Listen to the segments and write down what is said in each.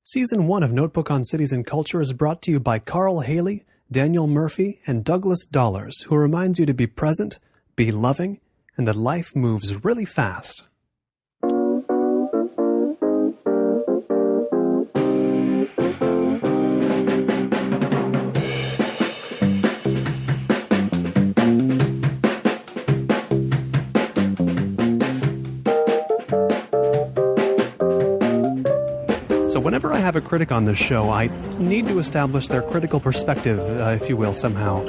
Season 1 of Notebook on Cities and Culture is brought to you by Carl Haley, Daniel Murphy, and Douglas Dollars, who reminds you to be present, be loving, and that life moves really fast. Whenever I have a critic on this show, I need to establish their critical perspective, if you will, somehow,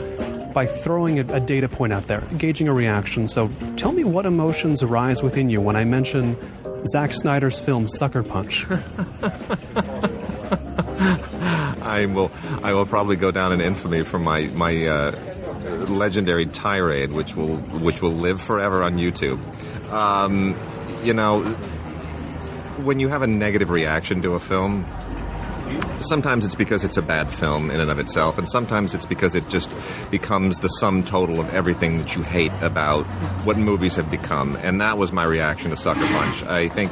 by throwing a data point out there, gauging a reaction. So tell me what emotions arise within you when I mention Zack Snyder's film Sucker Punch. I will probably go down in infamy for my legendary tirade, which will live forever on YouTube. When you have a negative reaction to a film, sometimes it's because it's a bad film in and of itself, and sometimes it's because it just becomes the sum total of everything that you hate about what movies have become. And that was my reaction to Sucker Punch. I think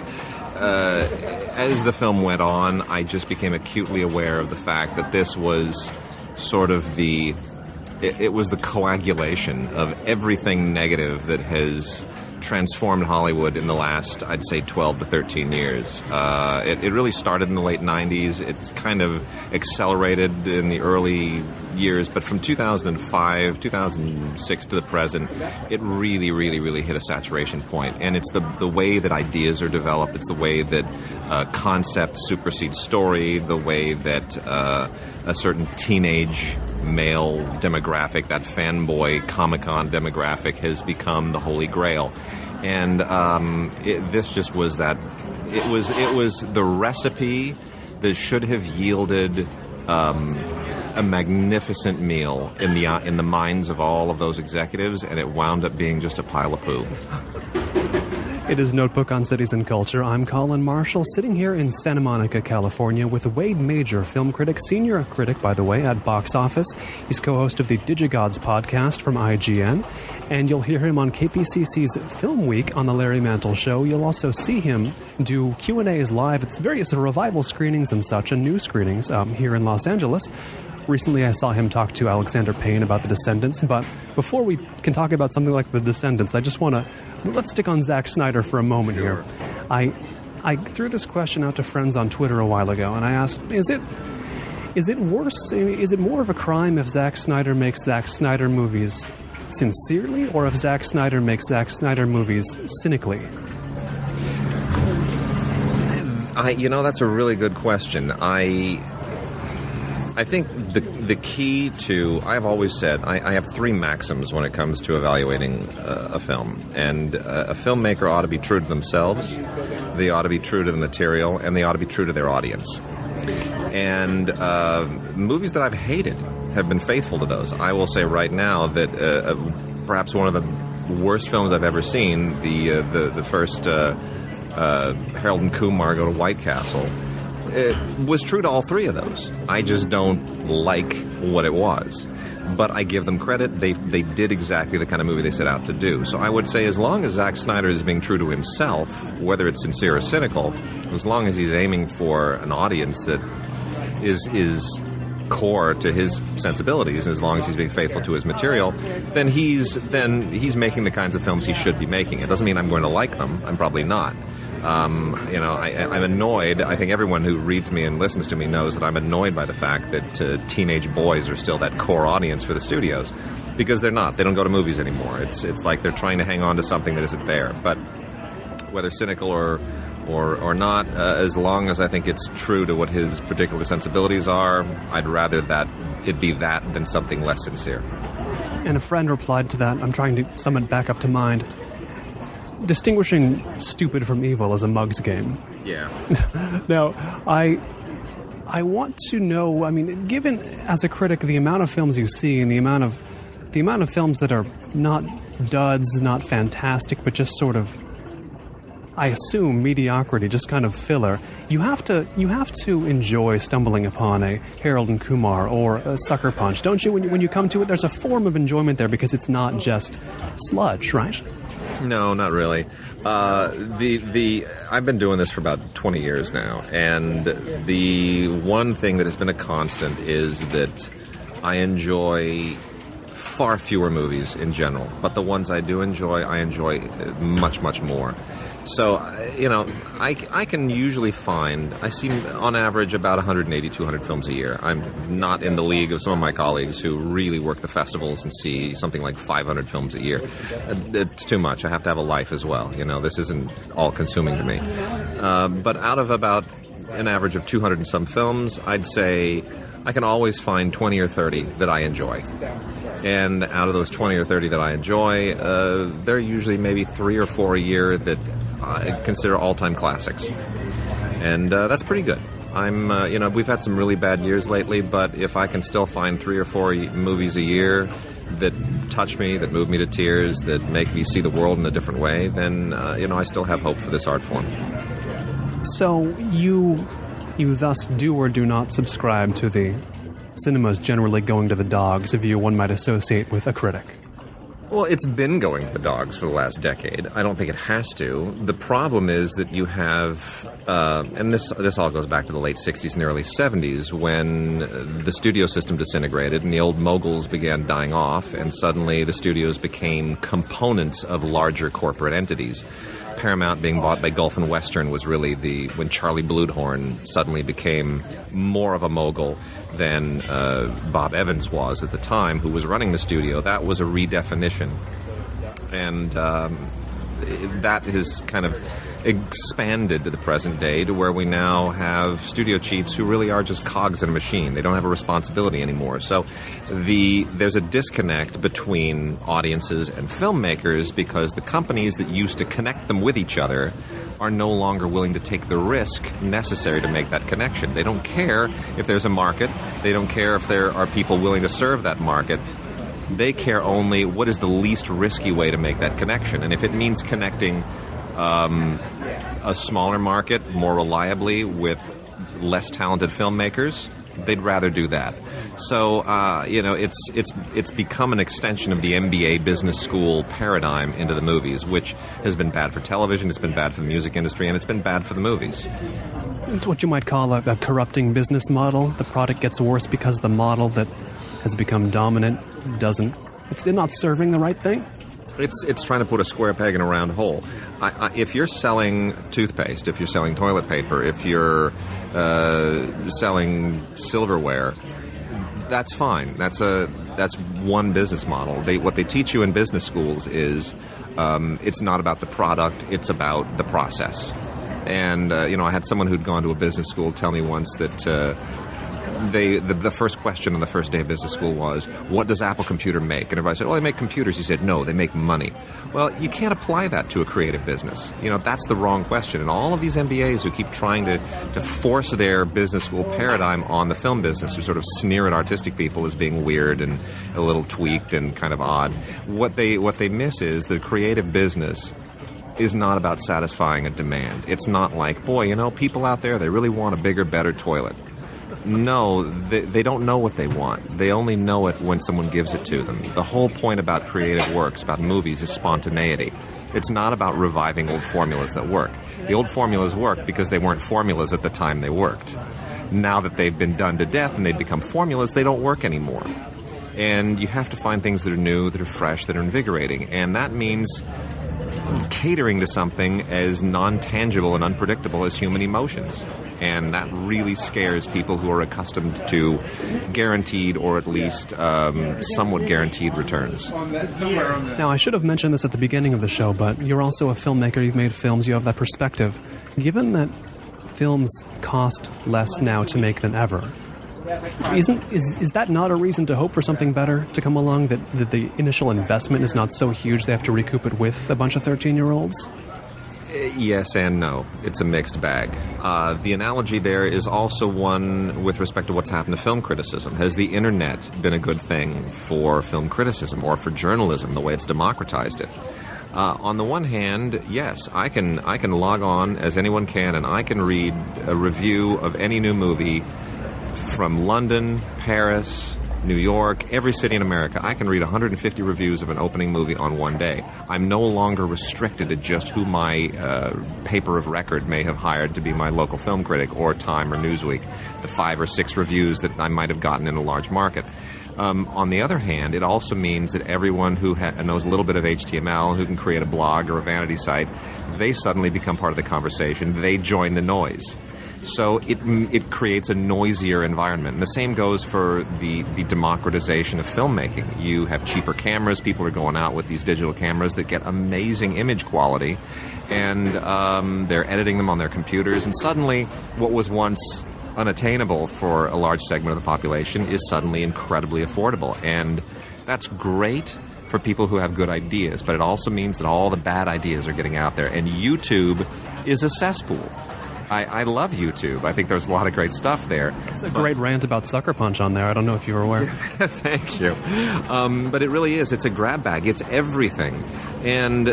as the film went on, I just became acutely aware of the fact that this was sort of it was the coagulation of everything negative that has transformed Hollywood in the last, I'd say, 12 to 13 years. It really started in the late 90s. It's kind of accelerated in the early years, but from 2005, 2006 to the present, it really, really, really hit a saturation point. And it's the way that ideas are developed. It's the way that concept supersedes story, the way that a certain teenage male demographic, that fanboy Comic-Con demographic, has become the holy grail. And this just was that. It was the recipe that should have yielded a magnificent meal in the minds of all of those executives, and it wound up being just a pile of poo. It is Notebook on Cities and Culture. I'm Colin Marshall, sitting here in Santa Monica, California, with Wade Major, film critic, senior critic, by the way, at Boxoffice. He's co-host of the Digigods podcast from IGN, and you'll hear him on KPCC's Filmweek on the Larry Mantle Show. You'll also see him do Q&As live at various revival screenings and such, and new screenings here in Los Angeles. Recently, I saw him talk to Alexander Payne about The Descendants, but before we can talk about something like The Descendants, I just want to, let's stick on Zack Snyder for a moment here. I threw this question out to friends on Twitter a while ago, and I asked, is it worse, is it more of a crime if Zack Snyder makes Zack Snyder movies sincerely, or if Zack Snyder makes Zack Snyder movies cynically? That's a really good question. I think the key to, I've always said, I have three maxims when it comes to evaluating a film. And a filmmaker ought to be true to themselves, they ought to be true to the material, and they ought to be true to their audience. And movies that I've hated have been faithful to those. I will say right now that perhaps one of the worst films I've ever seen, the first Harold and Kumar Go to White Castle, it was true to all three of those. I just don't like what it was. But I give them credit. They did exactly the kind of movie they set out to do. So I would say as long as Zack Snyder is being true to himself, whether it's sincere or cynical, as long as he's aiming for an audience that is core to his sensibilities, and as long as he's being faithful to his material, then he's making the kinds of films he should be making. It doesn't mean I'm going to like them. I'm probably not. I'm annoyed. I think everyone who reads me and listens to me knows that I'm annoyed by the fact that teenage boys are still that core audience for the studios, because they're not. They don't go to movies anymore. It's like they're trying to hang on to something that isn't there. But whether cynical or not, as long as I think it's true to what his particular sensibilities are, I'd rather that it be that than something less sincere. And a friend replied to that. I'm trying to sum it back up to mind. Distinguishing stupid from evil is a mug's game. Yeah. Now, I want to know, given as a critic the amount of films you see and the amount of films that are not duds, not fantastic, but just sort of, I assume, mediocrity, just kind of filler. You have to enjoy stumbling upon a Harold and Kumar or a Sucker Punch, don't you? When you come to it, there's a form of enjoyment there because it's not just sludge, right? No, not really. I've been doing this for about 20 years now, and the one thing that has been a constant is that I enjoy far fewer movies in general, but the ones I do enjoy, I enjoy much, much more. So, I can usually I see on average about 180, 200 films a year. I'm not in the league of some of my colleagues who really work the festivals and see something like 500 films a year. It's too much. I have to have a life as well. This isn't all-consuming to me. But out of about an average of 200 and some films, I'd say I can always find 20 or 30 that I enjoy. And out of those 20 or 30 that I enjoy, there are usually maybe 3 or 4 a year that I consider all-time classics. And that's pretty good. We've had some really bad years lately, but if I can still find 3 or 4 movies a year that touch me, that move me to tears, that make me see the world in a different way, then, I still have hope for this art form. So you thus do or do not subscribe to the cinema's generally going to the dogs view one might associate with a critic? Well, it's been going to the dogs for the last decade. I don't think it has to. The problem is that you have, and this all goes back to the late 60s and early 70s, when the studio system disintegrated and the old moguls began dying off, and suddenly the studios became components of larger corporate entities. Paramount being bought by Gulf and Western was really when Charlie Bluthorn suddenly became more of a mogul than Bob Evans was at the time, who was running the studio. That was a redefinition. And that has kind of expanded to the present day to where we now have studio chiefs who really are just cogs in a machine. They don't have a responsibility anymore. So there's a disconnect between audiences and filmmakers because the companies that used to connect them with each other are no longer willing to take the risk necessary to make that connection. They don't care if there's a market. They don't care if there are people willing to serve that market. They care only what is the least risky way to make that connection. And if it means connecting a smaller market more reliably with less talented filmmakers, they'd rather do that. So, it's become an extension of the MBA business school paradigm into the movies, which has been bad for television, it's been bad for the music industry, and it's been bad for the movies. It's what you might call a corrupting business model. The product gets worse because the model that has become dominant it's not serving the right thing. It's trying to put a square peg in a round hole. If you're selling toothpaste, if you're selling toilet paper, if you're selling silverware, that's fine. That's one business model. What they teach you in business schools is it's not about the product; it's about the process. And I had someone who'd gone to a business school tell me once that. The first question on the first day of business school was, what does Apple Computer make? And everybody said, oh, they make computers. He said, no, they make money. Well, you can't apply that to a creative business. That's the wrong question. And all of these MBAs who keep trying to force their business school paradigm on the film business, who sort of sneer at artistic people as being weird and a little tweaked and kind of odd, what they miss is the creative business is not about satisfying a demand. It's not like, boy, people out there, they really want a bigger, better toilet. No, they don't know what they want. They only know it when someone gives it to them. The whole point about creative works, about movies, is spontaneity. It's not about reviving old formulas that work. The old formulas work because they weren't formulas at the time they worked. Now that they've been done to death and they've become formulas, they don't work anymore. And you have to find things that are new, that are fresh, that are invigorating. And that means catering to something as non-tangible and unpredictable as human emotions. And that really scares people who are accustomed to guaranteed or at least somewhat guaranteed returns. Now, I should have mentioned this at the beginning of the show, but you're also a filmmaker. You've made films. You have that perspective. Given that films cost less now to make than ever, is that not a reason to hope for something better to come along, that the initial investment is not so huge they have to recoup it with a bunch of 13-year-olds? Yes and no. It's a mixed bag. The analogy there is also one with respect to what's happened to film criticism. Has the internet been a good thing for film criticism or for journalism, the way it's democratized it? On the one hand, yes, I can log on, as anyone can, and I can read a review of any new movie from London, Paris, New York, every city in America. I can read 150 reviews of an opening movie on one day. I'm no longer restricted to just who my paper of record may have hired to be my local film critic, or Time or Newsweek, the 5 or 6 reviews that I might have gotten in a large market. On the other hand, it also means that everyone who knows a little bit of HTML, who can create a blog or a vanity site, they suddenly become part of the conversation. They join the noise. So it creates a noisier environment. And the same goes for the democratization of filmmaking. You have cheaper cameras. People are going out with these digital cameras that get amazing image quality, and they're editing them on their computers. And suddenly, what was once unattainable for a large segment of the population is suddenly incredibly affordable. And that's great for people who have good ideas, but it also means that all the bad ideas are getting out there. And YouTube is a cesspool. I love YouTube. I think there's a lot of great stuff there. It's a great rant about Sucker Punch on there. I don't know if you were aware. Thank you. But it really is. It's a grab bag. It's everything. And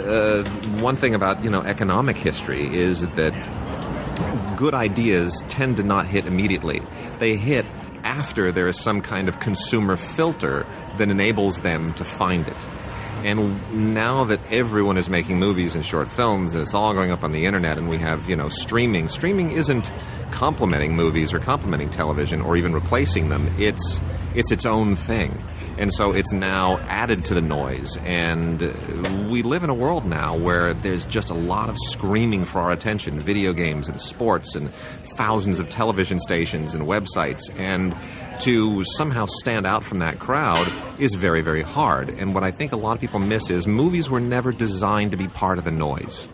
one thing about, economic history is that good ideas tend to not hit immediately. They hit after there is some kind of consumer filter that enables them to find it. And now that everyone is making movies and short films, and it's all going up on the internet, and we have, streaming. Streaming isn't complementing movies or complementing television or even replacing them. It's its own thing. And so it's now added to the noise. And we live in a world now where there's just a lot of screaming for our attention. Video games and sports and thousands of television stations and websites. And to somehow stand out from that crowd is very, very hard. And what I think a lot of people miss is movies were never designed to be part of the noise.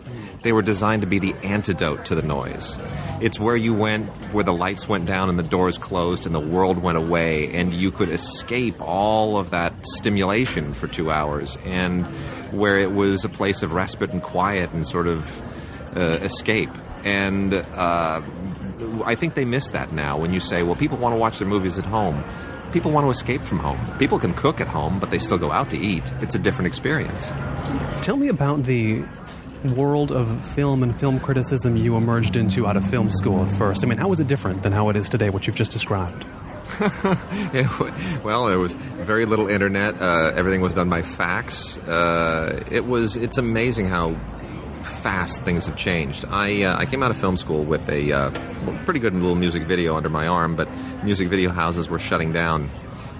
They were designed to be the antidote to the noise. It's where you went, where the lights went down and the doors closed and the world went away, and you could escape all of that stimulation for 2 hours, and where it was a place of respite and quiet and sort of escape. And I think they miss that now when you say, well, people want to watch their movies at home. People want to escape from home. People can cook at home, but they still go out to eat. It's a different experience. Tell me about the world of film and film criticism you emerged into out of film school at first. I mean, how was it different than how it is today, what you've just described? Well, there was very little internet. Everything was done by fax. It's amazing how fast things have changed. I came out of film school with a pretty good little music video under my arm, but music video houses were shutting down,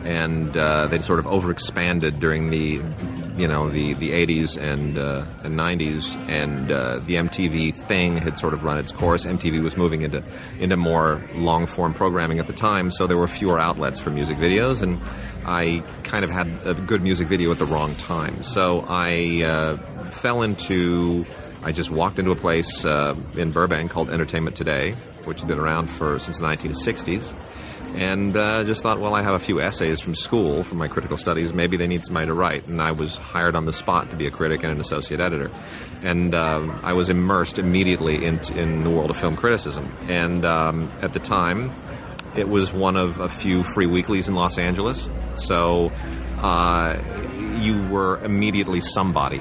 and they sort of overexpanded during the 80s and 90s, and the MTV thing had sort of run its course. MTV was moving into more long-form programming at the time, so there were fewer outlets for music videos, and I kind of had a good music video at the wrong time. So I I just walked into a place in Burbank called Entertainment Today, which had been around since the 1960s. And just thought, well, I have a few essays from school, from my critical studies. Maybe they need somebody to write. And I was hired on the spot to be a critic and an associate editor. And I was immersed immediately in the world of film criticism. And at the time, it was one of a few free weeklies in Los Angeles. So you were immediately somebody.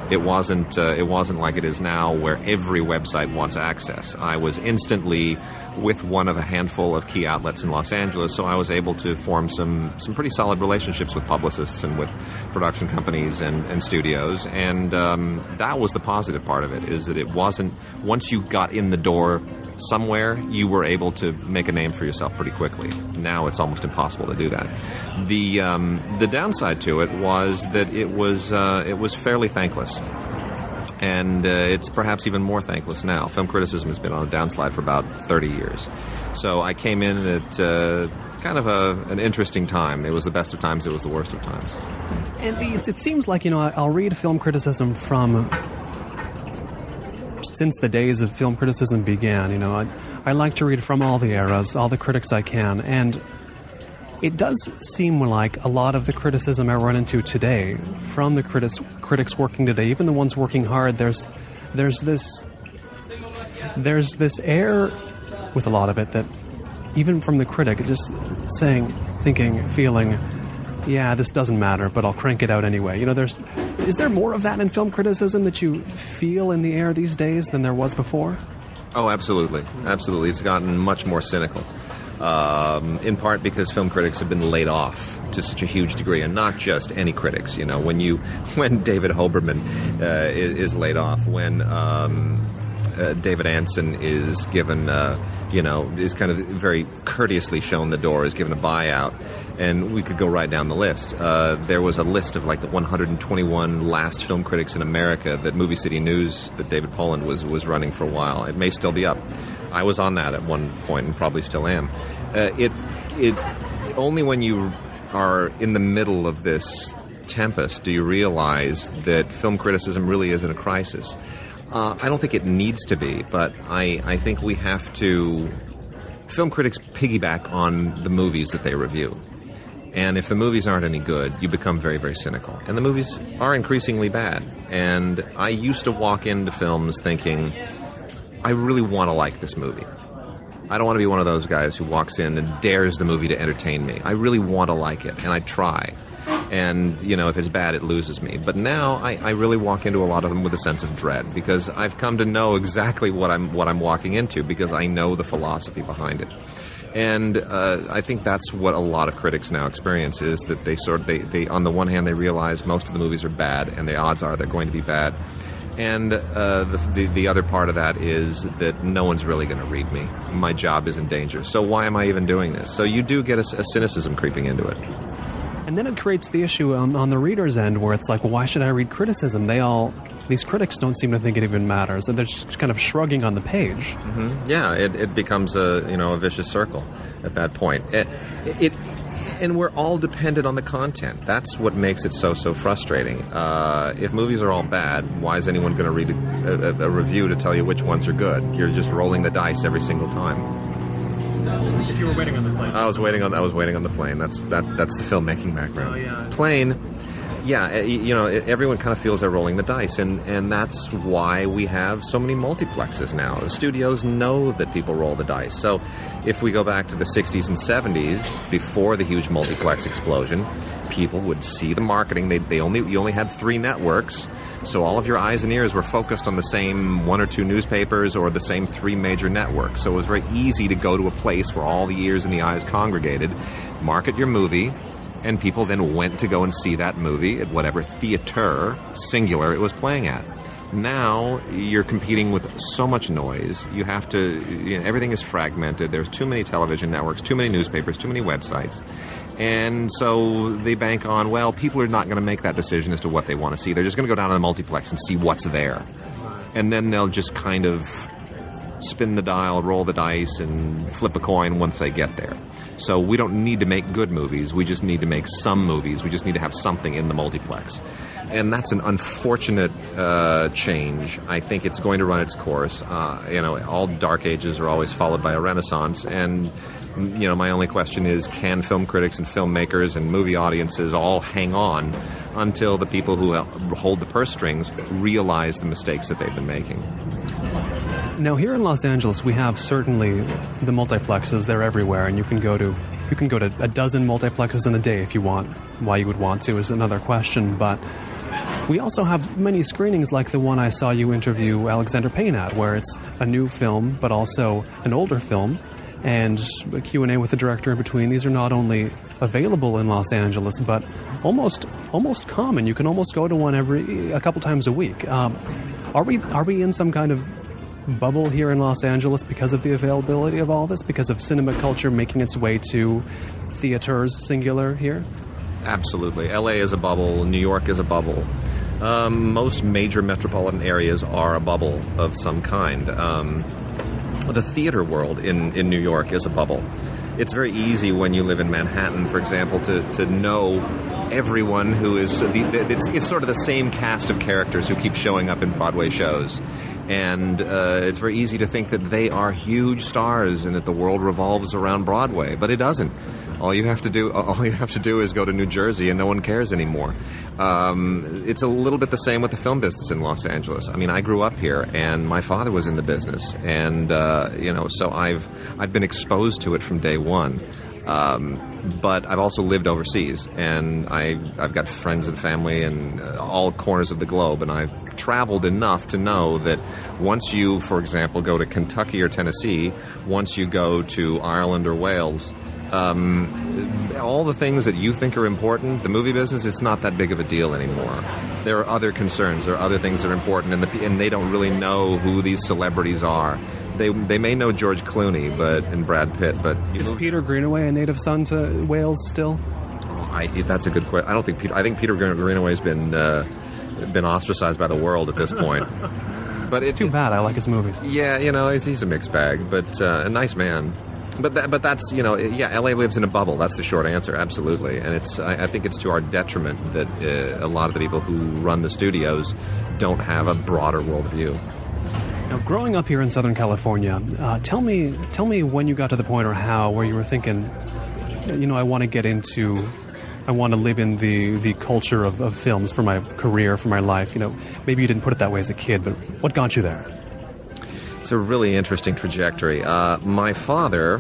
It wasn't like it is now, where every website wants access. I was instantly with one of a handful of key outlets in Los Angeles, so I was able to form some pretty solid relationships with publicists and with production companies and studios. And that was the positive part of it, is that it wasn't, once you got in the door somewhere, you were able to make a name for yourself pretty quickly. Now it's almost impossible to do that. The downside to it was that it was fairly thankless, and it's perhaps even more thankless now. Film criticism has been on a downslide for about 30 years. So I came in at kind of an interesting time. It was the best of times. It was the worst of times. And it seems like, I'll read film criticism from since the days of film criticism began. I like to read from all the eras, all the critics I can, and it does seem like a lot of the criticism I run into today, from the critics working today, even the ones working hard, there's this air with a lot of it that, even from the critic, just thinking, feeling, yeah, this doesn't matter, but I'll crank it out anyway. Is there more of that in film criticism that you feel in the air these days than there was before? Oh, absolutely. Absolutely. It's gotten much more cynical. in part because film critics have been laid off to such a huge degree, and not just any critics. When David Hoberman is laid off, when David Anson is given, is kind of very courteously shown the door, is given a buyout, and we could go right down the list. There was a list of like the 121 last film critics in America that Movie City News, that David Poland was running for a while. It may still be up. I was on that at one point and probably still am. It only when you are in the middle of this tempest do you realize that film criticism really is in a crisis. I don't think it needs to be, but I think we have to... Film critics piggyback on the movies that they review. And if the movies aren't any good, you become very, very cynical. And the movies are increasingly bad. And I used to walk into films thinking, I really want to like this movie. I don't want to be one of those guys who walks in and dares the movie to entertain me. I really want to like it, and I try. And, if it's bad, it loses me. But now I really walk into a lot of them with a sense of dread, because I've come to know exactly what I'm walking into, because I know the philosophy behind it. And I think that's what a lot of critics now experience, is that they on the one hand, they realize most of the movies are bad, and the odds are they're going to be bad. And the other part of that is that no one's really going to read me. My job is in danger. So why am I even doing this? So you do get a cynicism creeping into it. And then it creates the issue on the reader's end, where it's like, well, why should I read criticism? These critics don't seem to think it even matters, and they're just kind of shrugging on the page. Mm-hmm. Yeah, it becomes a vicious circle at that point. And we're all dependent on the content. That's what makes it so frustrating. If movies are all bad, why is anyone going to read a review to tell you which ones are good? You're just rolling the dice every single time. If you were waiting on the plane. I was waiting on the plane. That's the filmmaking background. Oh, yeah. Plane. Yeah, everyone kind of feels they're rolling the dice, and that's why we have so many multiplexes now. The studios know that people roll the dice. So if we go back to the 60s and 70s, before the huge multiplex explosion, people would see the marketing. You only had 3 networks, so all of your eyes and ears were focused on the same 1 or 2 newspapers or the same 3 major networks. So it was very easy to go to a place where all the ears and the eyes congregated, market your movie, and people then went to go and see that movie at whatever theater, singular, it was playing at. Now, you're competing with so much noise. You have to... everything is fragmented. There's too many television networks, too many newspapers, too many websites. And so they bank on, well, people are not going to make that decision as to what they want to see. They're just going to go down to the multiplex and see what's there. And then they'll just kind of spin the dial, roll the dice, and flip a coin once they get there. So we don't need to make good movies. We just need to make some movies. We just need to have something in the multiplex. And that's an unfortunate change. I think it's going to run its course. All dark ages are always followed by a renaissance. And, my only question is, can film critics and filmmakers and movie audiences all hang on until the people who hold the purse strings realize the mistakes that they've been making? Now, here in Los Angeles, we have certainly the multiplexes. They're everywhere, and you can go to a dozen multiplexes in a day if you want. Why you would want to is another question, but we also have many screenings like the one I saw you interview Alexander Payne at, where it's a new film, but also an older film, and a Q&A with the director in between. These are not only available in Los Angeles, but almost common. You can almost go to one a couple times a week. Are we in some kind of bubble here in Los Angeles because of the availability of all this, because of cinema culture making its way to theaters, singular, here? Absolutely. LA is a bubble. New York is a bubble. Most major metropolitan areas are a bubble of some kind. The theater world in New York is a bubble. It's very easy when you live in Manhattan, for example, to know everyone who is... It's sort of the same cast of characters who keep showing up in Broadway shows. And it's very easy to think that they are huge stars and that the world revolves around Broadway, but it doesn't. All you have to do is go to New Jersey, and no one cares anymore. It's a little bit the same with the film business in Los Angeles. I mean, I grew up here, and my father was in the business, and so I've been exposed to it from day one. But I've also lived overseas, and I've got friends and family in all corners of the globe, and I've traveled enough to know that once you, for example, go to Kentucky or Tennessee, once you go to Ireland or Wales, all the things that you think are important, the movie business, it's not that big of a deal anymore. There are other concerns, there are other things that are important, and they don't really know who these celebrities are. They may know George Clooney and Brad Pitt, but... Is Peter Greenaway a native son to Wales still? That's a good question. I think Peter Greenaway's been ostracized by the world at this point. But it's too bad. I like his movies. Yeah, he's a mixed bag, but a nice man. But that's, LA lives in a bubble. That's the short answer, absolutely. And I think it's to our detriment that a lot of the people who run the studios don't have a broader worldview. Now, growing up here in Southern California, tell me when you got to the point or how where you were thinking, I want to live in the culture of films for my career, for my life. Maybe you didn't put it that way as a kid, but what got you there? It's a really interesting trajectory. My father,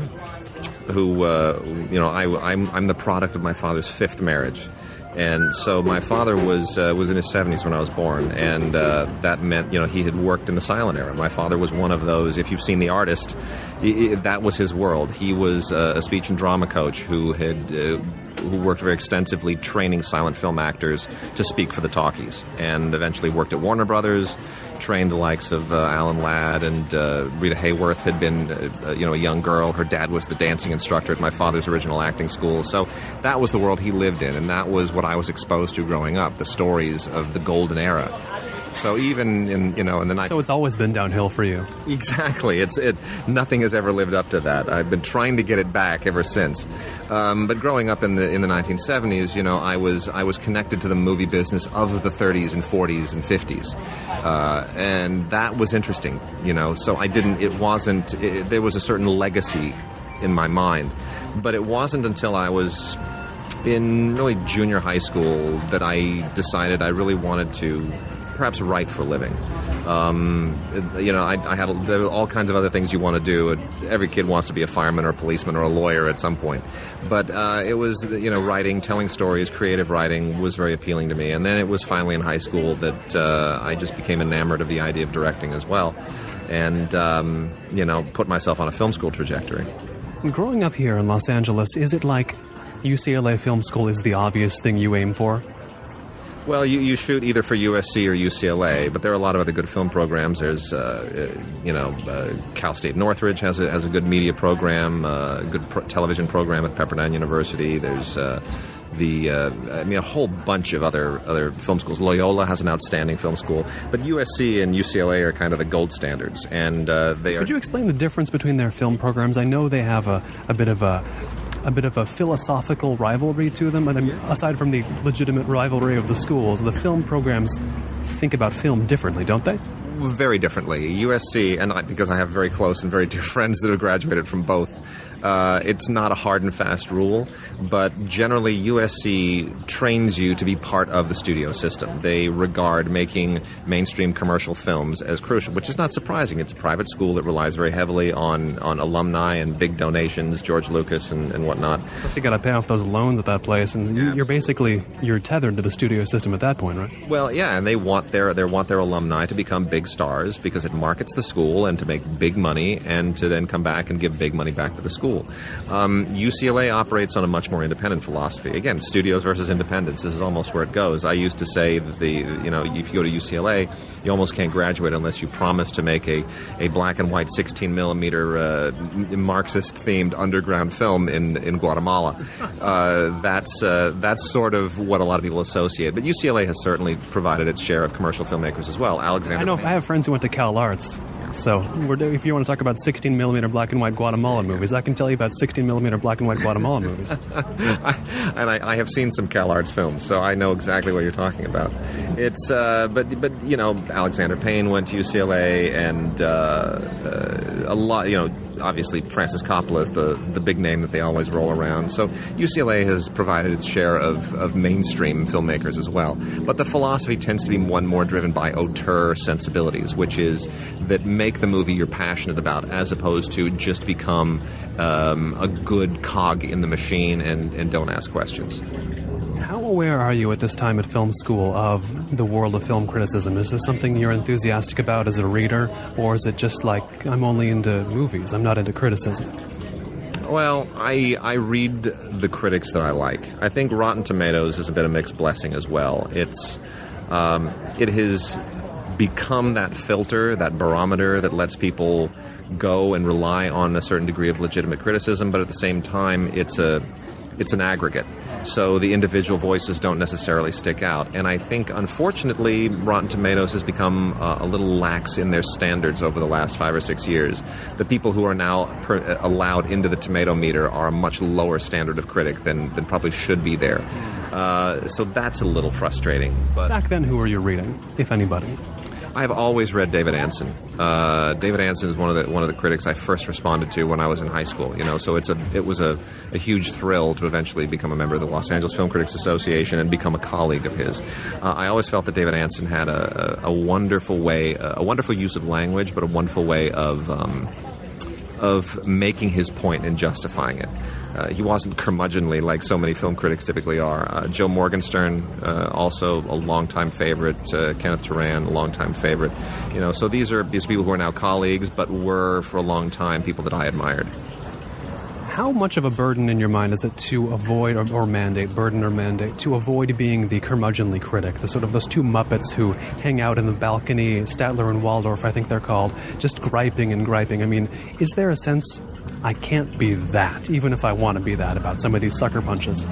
who, I'm the product of my father's fifth marriage. And so my father was in his 70s when I was born, and that meant, he had worked in the silent era. My father was one of those, if you've seen The Artist, that was his world. He was a speech and drama coach who worked very extensively training silent film actors to speak for the talkies, and eventually worked at Warner Brothers, trained the likes of Alan Ladd, and Rita Hayworth had been a young girl. Her dad was the dancing instructor at my father's original acting school. So that was the world he lived in, and that was what I was exposed to growing up, the stories of the golden era. So even in the 90s... So it's always been downhill for you. Exactly. Nothing has ever lived up to that. I've been trying to get it back ever since. But growing up in the 1970s, I was connected to the movie business of the 30s and 40s and 50s. And that was interesting, So there was a certain legacy in my mind. But it wasn't until I was in really junior high school that I decided I really wanted to perhaps write for a living. There were all kinds of other things you want to do. Every kid wants to be a fireman or a policeman or a lawyer at some point. But it was, writing, telling stories, creative writing was very appealing to me. And then it was finally in high school that I just became enamored of the idea of directing as well. And, put myself on a film school trajectory. Growing up here in Los Angeles, is it like UCLA Film School is the obvious thing you aim for? Well, you shoot either for USC or UCLA, but there are a lot of other good film programs. There's, Cal State Northridge has a good media program, a good television program at Pepperdine University. There's a whole bunch of other film schools. Loyola has an outstanding film school, but USC and UCLA are kind of the gold standards, and they are. Could you explain the difference between their film programs? I know they have a bit of a philosophical rivalry to them, and aside from the legitimate rivalry of the schools, the film programs think about film differently, don't they? Very differently. USC, and because I have very close and very dear friends that have graduated from both, it's not a hard and fast rule, but generally USC trains you to be part of the studio system. They regard making mainstream commercial films as crucial, which is not surprising. It's a private school that relies very heavily on alumni and big donations, George Lucas and whatnot. Plus you got to pay off those loans at that place, and you're tethered to the studio system at that point, right? Well, yeah, and they want their alumni to become big stars because it markets the school and to make big money and to then come back and give big money back to the school. UCLA operates on a much more independent philosophy. Again, studios versus independence. This is almost where it goes. I used to say that if you go to UCLA, you almost can't graduate unless you promise to make a black and white 16 millimeter Marxist themed underground film in Guatemala. That's sort of what a lot of people associate. But UCLA has certainly provided its share of commercial filmmakers as well. I know. I have friends who went to CalArts. So if you want to talk about 16mm black and white Guatemalan movies, I can tell you about 16mm black and white Guatemalan movies. I have seen some CalArts films, so I know exactly what you're talking about. It's but Alexander Payne went to UCLA, and a lot, obviously Francis Coppola is the big name that they always roll around. So UCLA has provided its share of mainstream filmmakers as well. But the philosophy tends to be one more driven by auteur sensibilities, which is that make the movie you're passionate about as opposed to just become a good cog in the machine and don't ask questions. How aware are you at this time at film school of the world of film criticism? Is this something you're enthusiastic about as a reader, or is it just like, I'm only into movies, I'm not into criticism? Well, I read the critics that I like. I think Rotten Tomatoes is a bit of mixed blessing as well. It has become that filter, that barometer that lets people go and rely on a certain degree of legitimate criticism, but at the same time, it's an aggregate. So the individual voices don't necessarily stick out. And I think, unfortunately, Rotten Tomatoes has become a little lax in their standards over the last 5 or 6 years. The people who are now allowed into the tomato meter are a much lower standard of critic than probably should be there. So that's a little frustrating. But Back then, who were you reading, if anybody? I've always read David Ansen. David Ansen is one of the critics I first responded to when I was in high school. So it was a huge thrill to eventually become a member of the Los Angeles Film Critics Association and become a colleague of his. I always felt that David Ansen had a wonderful way, a wonderful use of language, but a wonderful way of making his point and justifying it. He wasn't curmudgeonly like so many film critics typically are. Joe Morgenstern, also a longtime favorite. Kenneth Turan, a longtime favorite. So these people who are now colleagues, but were for a long time people that I admired. How much of a burden in your mind is it to avoid or mandate to avoid being the curmudgeonly critic, the sort of those two Muppets who hang out in the balcony, Statler and Waldorf, I think they're called, just griping and griping? I mean, is there a sense I can't be that, even if I want to be that, about some of these sucker punches?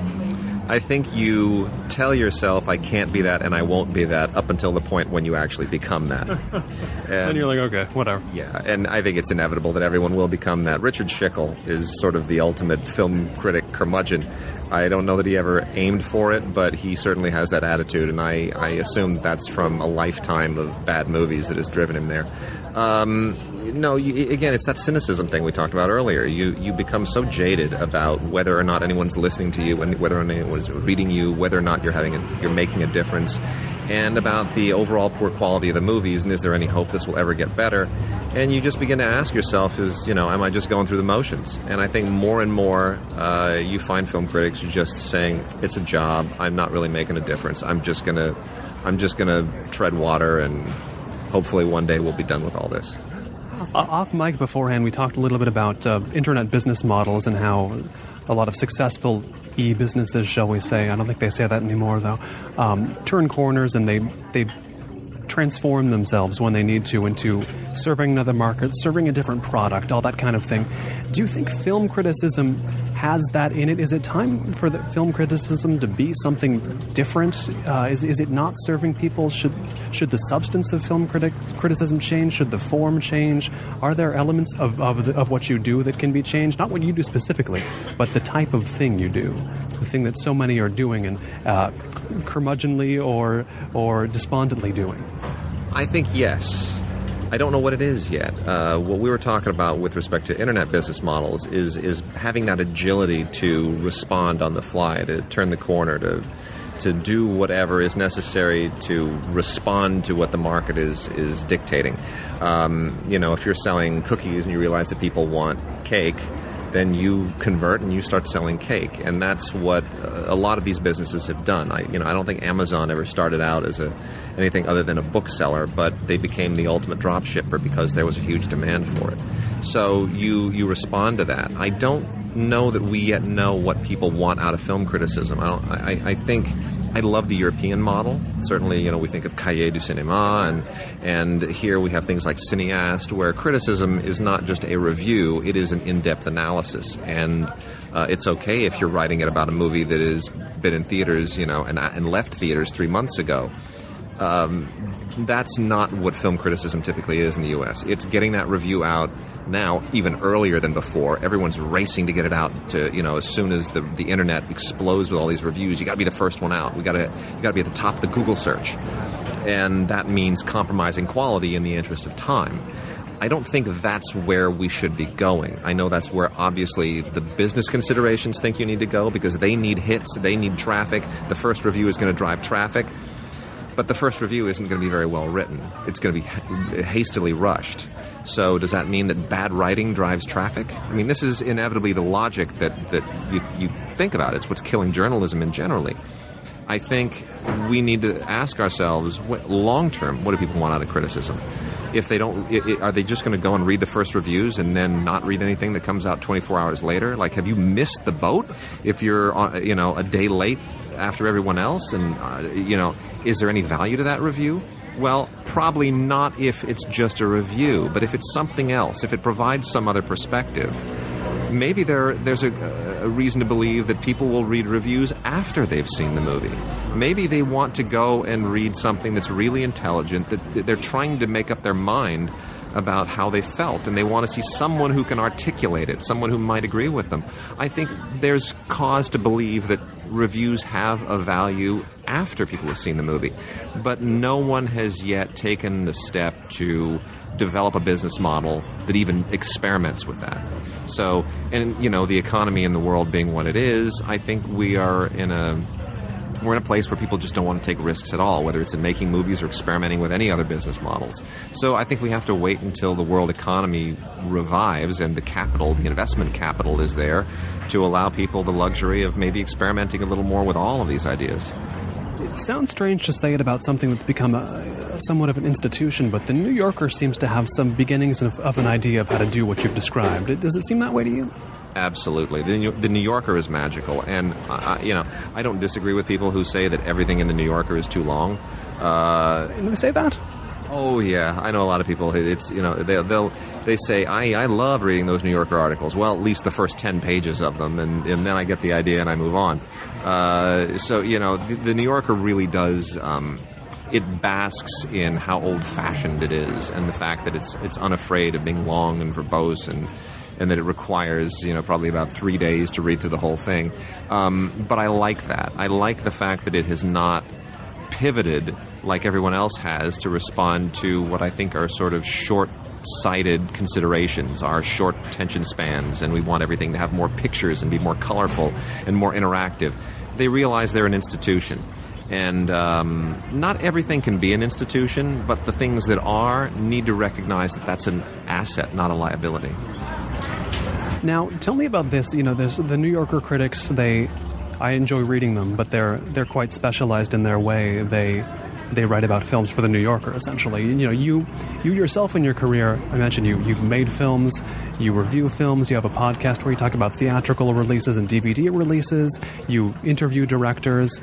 I think you tell yourself, I can't be that and I won't be that, up until the point when you actually become that. And you're like, okay, whatever. Yeah, and I think it's inevitable that everyone will become that. Richard Schickel is sort of the ultimate film critic curmudgeon. I don't know that he ever aimed for it, but he certainly has that attitude, and I assume that's from a lifetime of bad movies that has driven him there. No, again, it's that cynicism thing we talked about earlier. You become so jaded about whether or not anyone's listening to you, and whether or not anyone's reading you, whether or not you're making a difference, and about the overall poor quality of the movies, and is there any hope this will ever get better? And you just begin to ask yourself, am I just going through the motions? And I think more and more you find film critics just saying, it's a job, I'm not really making a difference, I'm just gonna tread water, and hopefully one day we'll be done with all this. Off mic beforehand, we talked a little bit about internet business models and how a lot of successful e-businesses, shall we say, I don't think they say that anymore, though, turn corners, and they transform themselves when they need to into serving another market, serving a different product, all that kind of thing. Do you think film criticism has that in it? Is it time for the film criticism to be something different? Is it not serving people? Should the substance of film criticism change? Should the form change? Are there elements of what you do that can be changed? Not what you do specifically, but the type of thing you do, the thing that so many are doing and curmudgeonly or despondently doing. I think yes. I don't know what it is yet. What we were talking about with respect to internet business models is having that agility to respond on the fly, to turn the corner, to do whatever is necessary to respond to what the market is dictating. If you're selling cookies and you realize that people want cake, then you convert and you start selling cake, and that's what a lot of these businesses have done. I don't think Amazon ever started out as anything other than a bookseller, but they became the ultimate drop shipper because there was a huge demand for it. So you respond to that. I don't know that we yet know what people want out of film criticism. I think I love the European model. Certainly, we think of Cahiers du Cinéma, and here we have things like Cineast, where criticism is not just a review, it is an in-depth analysis. And it's okay if you're writing it about a movie that has been in theaters, and left theaters 3 months ago. That's not what film criticism typically is in the U.S. It's getting that review out now, even earlier than before. Everyone's racing to get it out to, as soon as the internet explodes with all these reviews, you got to be the first one out. You got to be at the top of the Google search. And that means compromising quality in the interest of time. I don't think that's where we should be going. I know that's where, obviously, the business considerations think you need to go, because they need hits, they need traffic. The first review is going to drive traffic. But the first review isn't going to be very well written. It's going to be hastily rushed. So does that mean that bad writing drives traffic? I mean, this is inevitably the logic that you think about. It's what's killing journalism in generally. I think we need to ask ourselves, long term, what do people want out of criticism? If they don't, are they just going to go and read the first reviews and then not read anything that comes out 24 hours later? Like, have you missed the boat if you're, a day late after everyone else? And, is there any value to that review? Well, probably not if it's just a review, but if it's something else, if it provides some other perspective, maybe there's a reason to believe that people will read reviews after they've seen the movie. Maybe they want to go and read something that's really intelligent, that they're trying to make up their mind about how they felt, and they want to see someone who can articulate it, someone who might agree with them. I think there's cause to believe that reviews have a value after people have seen the movie, but no one has yet taken the step to develop a business model that even experiments with that. So, and the economy in the world being what it is, I think we're in a place where people just don't want to take risks at all, whether it's in making movies or experimenting with any other business models. So I think we have to wait until the world economy revives and the investment capital is there to allow people the luxury of maybe experimenting a little more with all of these ideas. It sounds strange to say it about something that's become somewhat of an institution, but the New Yorker seems to have some beginnings of an idea of how to do what you've described. Does it seem that way to you? Absolutely. The New Yorker is magical, and I don't disagree with people who say that everything in the New Yorker is too long. Do they say that? Oh yeah, I know a lot of people. It's they say I love reading those New Yorker articles. Well, at least the first 10 pages of them, and then I get the idea and I move on. So the New Yorker really does. It basks in how old-fashioned it is, and the fact that it's unafraid of being long and verbose, and that it requires probably about 3 days to read through the whole thing. But I like that. I like the fact that it has not pivoted like everyone else has to respond to what I think are sort of short-sighted considerations, our short attention spans, and we want everything to have more pictures and be more colorful and more interactive. They realize they're an institution. And not everything can be an institution, but the things that are need to recognize that that's an asset, not a liability. Now, tell me about this. There's the New Yorker critics. I enjoy reading them, but they're quite specialized in their way. They write about films for the New Yorker, essentially. You yourself in your career, I mentioned you've made films, you review films, you have a podcast where you talk about theatrical releases and DVD releases, you interview directors.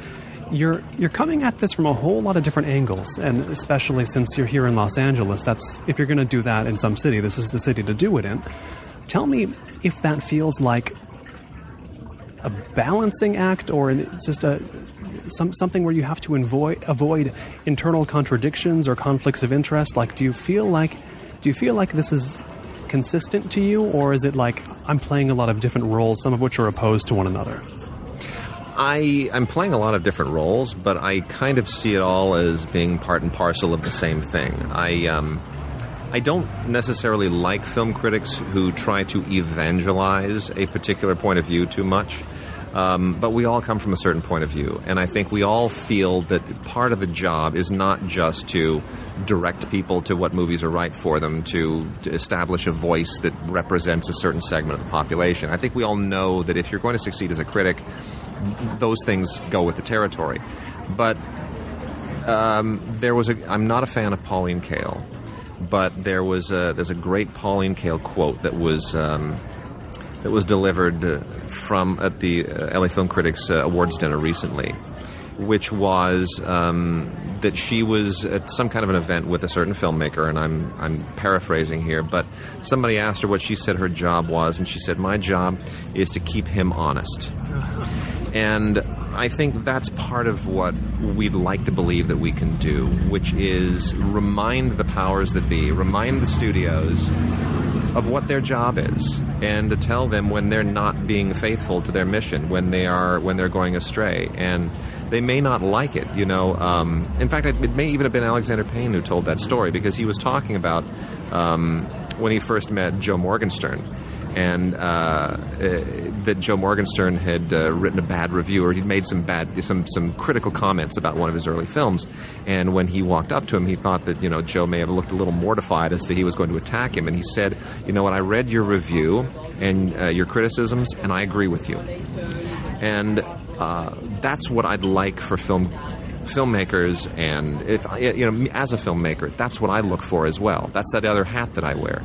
You're coming at this from a whole lot of different angles, and especially since you're here in Los Angeles, if you're going to do that in some city, this is the city to do it in. Tell me if that feels like a balancing act, or it's just something where you have to avoid internal contradictions or conflicts of interest. Like, do you feel like this is consistent to you, or is it like I'm playing a lot of different roles, some of which are opposed to one another? I'm playing a lot of different roles, but I kind of see it all as being part and parcel of the same thing. I don't necessarily like film critics who try to evangelize a particular point of view too much, but we all come from a certain point of view, and I think we all feel that part of the job is not just to direct people to what movies are right for them, to establish a voice that represents a certain segment of the population. I think we all know that if you're going to succeed as a critic, those things go with the territory. But I'm not a fan of Pauline Kael, but there's a great Pauline Kael quote that was delivered at the LA Film Critics Awards dinner recently, which was that she was at some kind of an event with a certain filmmaker, and I'm paraphrasing here, but somebody asked her what she said her job was, and she said, "My job is to keep him honest." And I think that's part of what we'd like to believe that we can do, which is remind the powers that be, remind the studios of what their job is, and to tell them when they're not being faithful to their mission, when they're going astray. And they may not like it, In fact, it may even have been Alexander Payne who told that story, because he was talking about when he first met Joe Morgenstern. and that Joe Morgenstern had written a bad review, or he'd made some critical comments about one of his early films. And when he walked up to him, he thought that Joe may have looked a little mortified as to he was going to attack him. And he said, "You know what? I read your review and your criticisms, and I agree with you." And that's what I'd like for filmmakers, and as a filmmaker, that's what I look for as well. That's that other hat that I wear.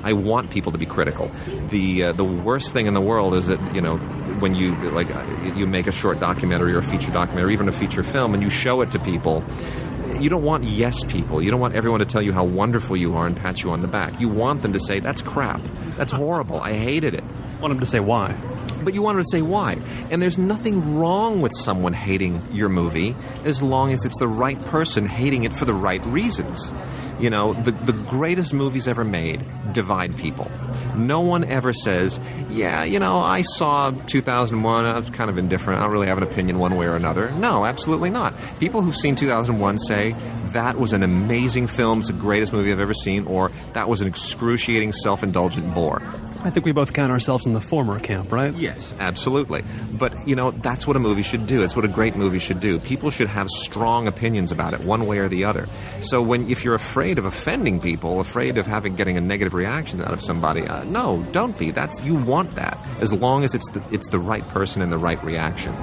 I want people to be critical. The worst thing in the world is that when you you make a short documentary or a feature documentary, or even a feature film, and you show it to people. You don't want yes people. You don't want everyone to tell you how wonderful you are and pat you on the back. You want them to say, "That's crap. That's horrible. I hated it." Want them to say why. But you want to say why. And there's nothing wrong with someone hating your movie as long as it's the right person hating it for the right reasons. The greatest movies ever made divide people. No one ever says, I saw 2001, I was kind of indifferent, I don't really have an opinion one way or another. No, absolutely not. People who've seen 2001 say, that was an amazing film, it's the greatest movie I've ever seen, or that was an excruciating, self-indulgent bore. I think we both count ourselves in the former camp, right? Yes, absolutely. But, that's what a movie should do. It's what a great movie should do. People should have strong opinions about it, one way or the other. So if you're afraid of offending people, afraid of getting a negative reaction out of somebody, no, don't be. You want that, as long as it's the right person and the right reaction.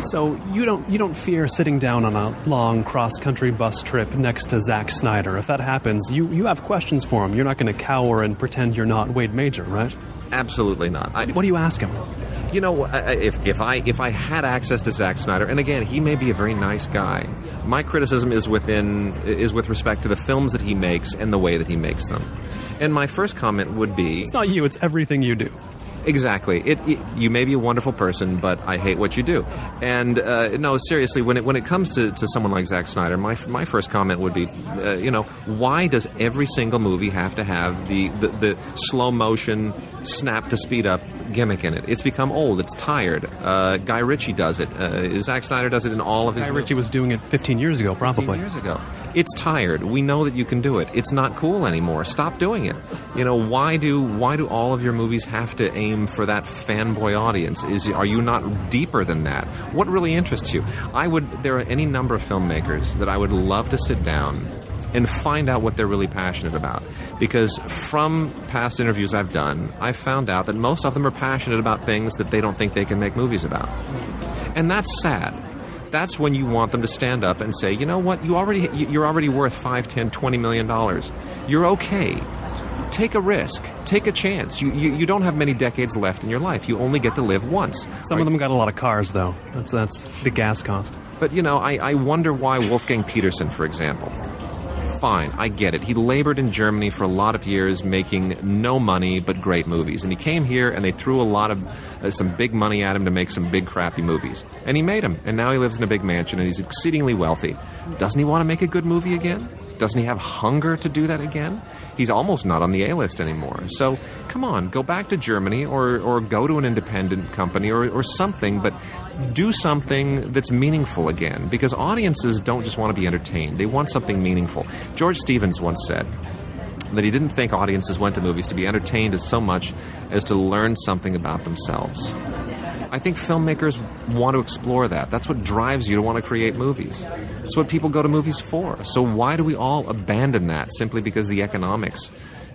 So you don't fear sitting down on a long cross-country bus trip next to Zack Snyder. If that happens, you have questions for him. You're not going to cower and pretend you're not Wade Major, right? Absolutely not. What do you ask him? If I had access to Zack Snyder, and again, he may be a very nice guy, my criticism is with respect to the films that he makes and the way that he makes them. And my first comment would be... It's not you, it's everything you do. Exactly. You may be a wonderful person, but I hate what you do. And no, seriously, when it comes to someone like Zack Snyder, my first comment would be, why does every single movie have to have the slow motion, snap to speed up gimmick in it? It's become old. It's tired. Guy Ritchie does it. Zack Snyder does it in all of his. Guy Ritchie was doing it 15 years ago, probably. 15 years ago. It's tired. We know that you can do it. It's not cool anymore. Stop doing it. Why do all of your movies have to aim for that fanboy audience? Are you not deeper than that? What really interests you? There are any number of filmmakers that I would love to sit down and find out what they're really passionate about. Because from past interviews I've done, I've found out that most of them are passionate about things that they don't think they can make movies about. And that's sad. That's when you want them to stand up and say, you know what, you're already worth $5, $10, $20 million. You're okay. Take a risk. Take a chance. You don't have many decades left in your life. You only get to live once. Some of them got a lot of cars, though. That's the gas cost. But, I wonder why Wolfgang Petersen, for example. Fine, I get it. He labored in Germany for a lot of years making no money but great movies. And he came here and they threw some big money at him to make some big crappy movies. And he made them. And now he lives in a big mansion and he's exceedingly wealthy. Doesn't he want to make a good movie again? Doesn't he have hunger to do that again? He's almost not on the A-list anymore. So, come on, go back to Germany or go to an independent company or something, but do something that's meaningful again, because audiences don't just want to be entertained. They want something meaningful. George Stevens once said that he didn't think audiences went to movies to be entertained as so much as to learn something about themselves. I think filmmakers want to explore that. That's what drives you to want to create movies. It's what people go to movies for. So why do we all abandon that simply because the economics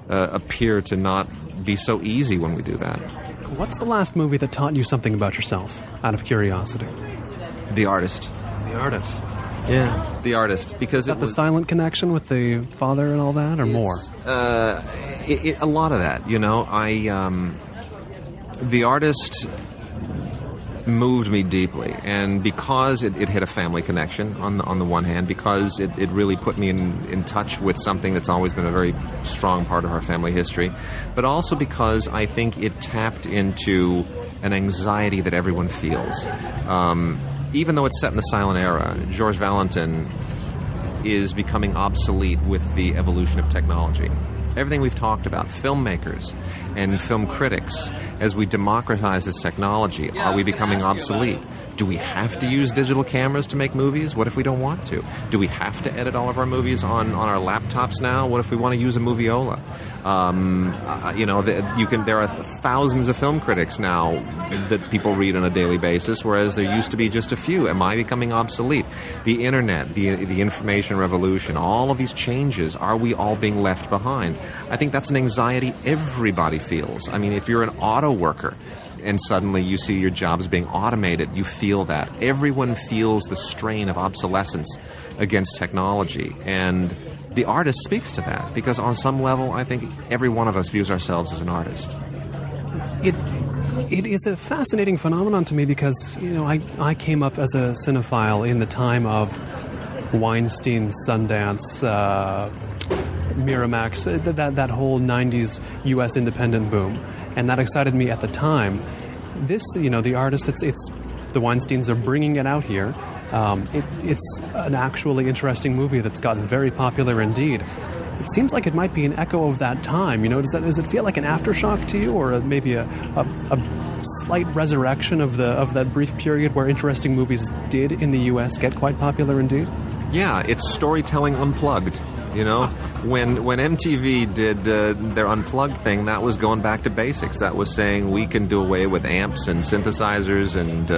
appear to not be so easy when we do that? What's the last movie that taught you something about yourself, out of curiosity? The Artist. The Artist. Yeah, The Artist. Because Is that the silent connection with the father and all that, or more? A lot of that, The Artist moved me deeply, and because it hit a family connection on the one hand, because it really put me in touch with something that's always been a very strong part of our family history, but also because I think it tapped into an anxiety that everyone feels. Even though it's set in the silent era, Georges Valentin is becoming obsolete with the evolution of technology. Everything we've talked about, filmmakers, and film critics, as we democratize this technology, are we becoming obsolete? Do we have to use digital cameras to make movies? What if we don't want to? Do we have to edit all of our movies on our laptops now? What if we want to use a moviola? There are thousands of film critics now that people read on a daily basis, whereas there used to be just a few. Am I becoming obsolete? The internet, the information revolution, all of these changes, are we all being left behind? I think that's an anxiety everybody feels. I mean, if you're an auto worker, and suddenly you see your jobs being automated, you feel that. Everyone feels the strain of obsolescence against technology. And the artist speaks to that, because on some level, I think every one of us views ourselves as an artist. It is a fascinating phenomenon to me because, I came up as a cinephile in the time of Weinstein, Sundance, Miramax, that whole 90s U.S. independent boom. And that excited me at the time. This, the artist, it's the Weinsteins are bringing it out here. It's an actually interesting movie that's gotten very popular indeed. It seems like it might be an echo of that time. Does it feel like an aftershock to you, or maybe a slight resurrection of that brief period where interesting movies did in the U.S. get quite popular indeed? Yeah, it's storytelling unplugged. When MTV did their Unplugged thing, that was going back to basics. That was saying we can do away with amps and synthesizers and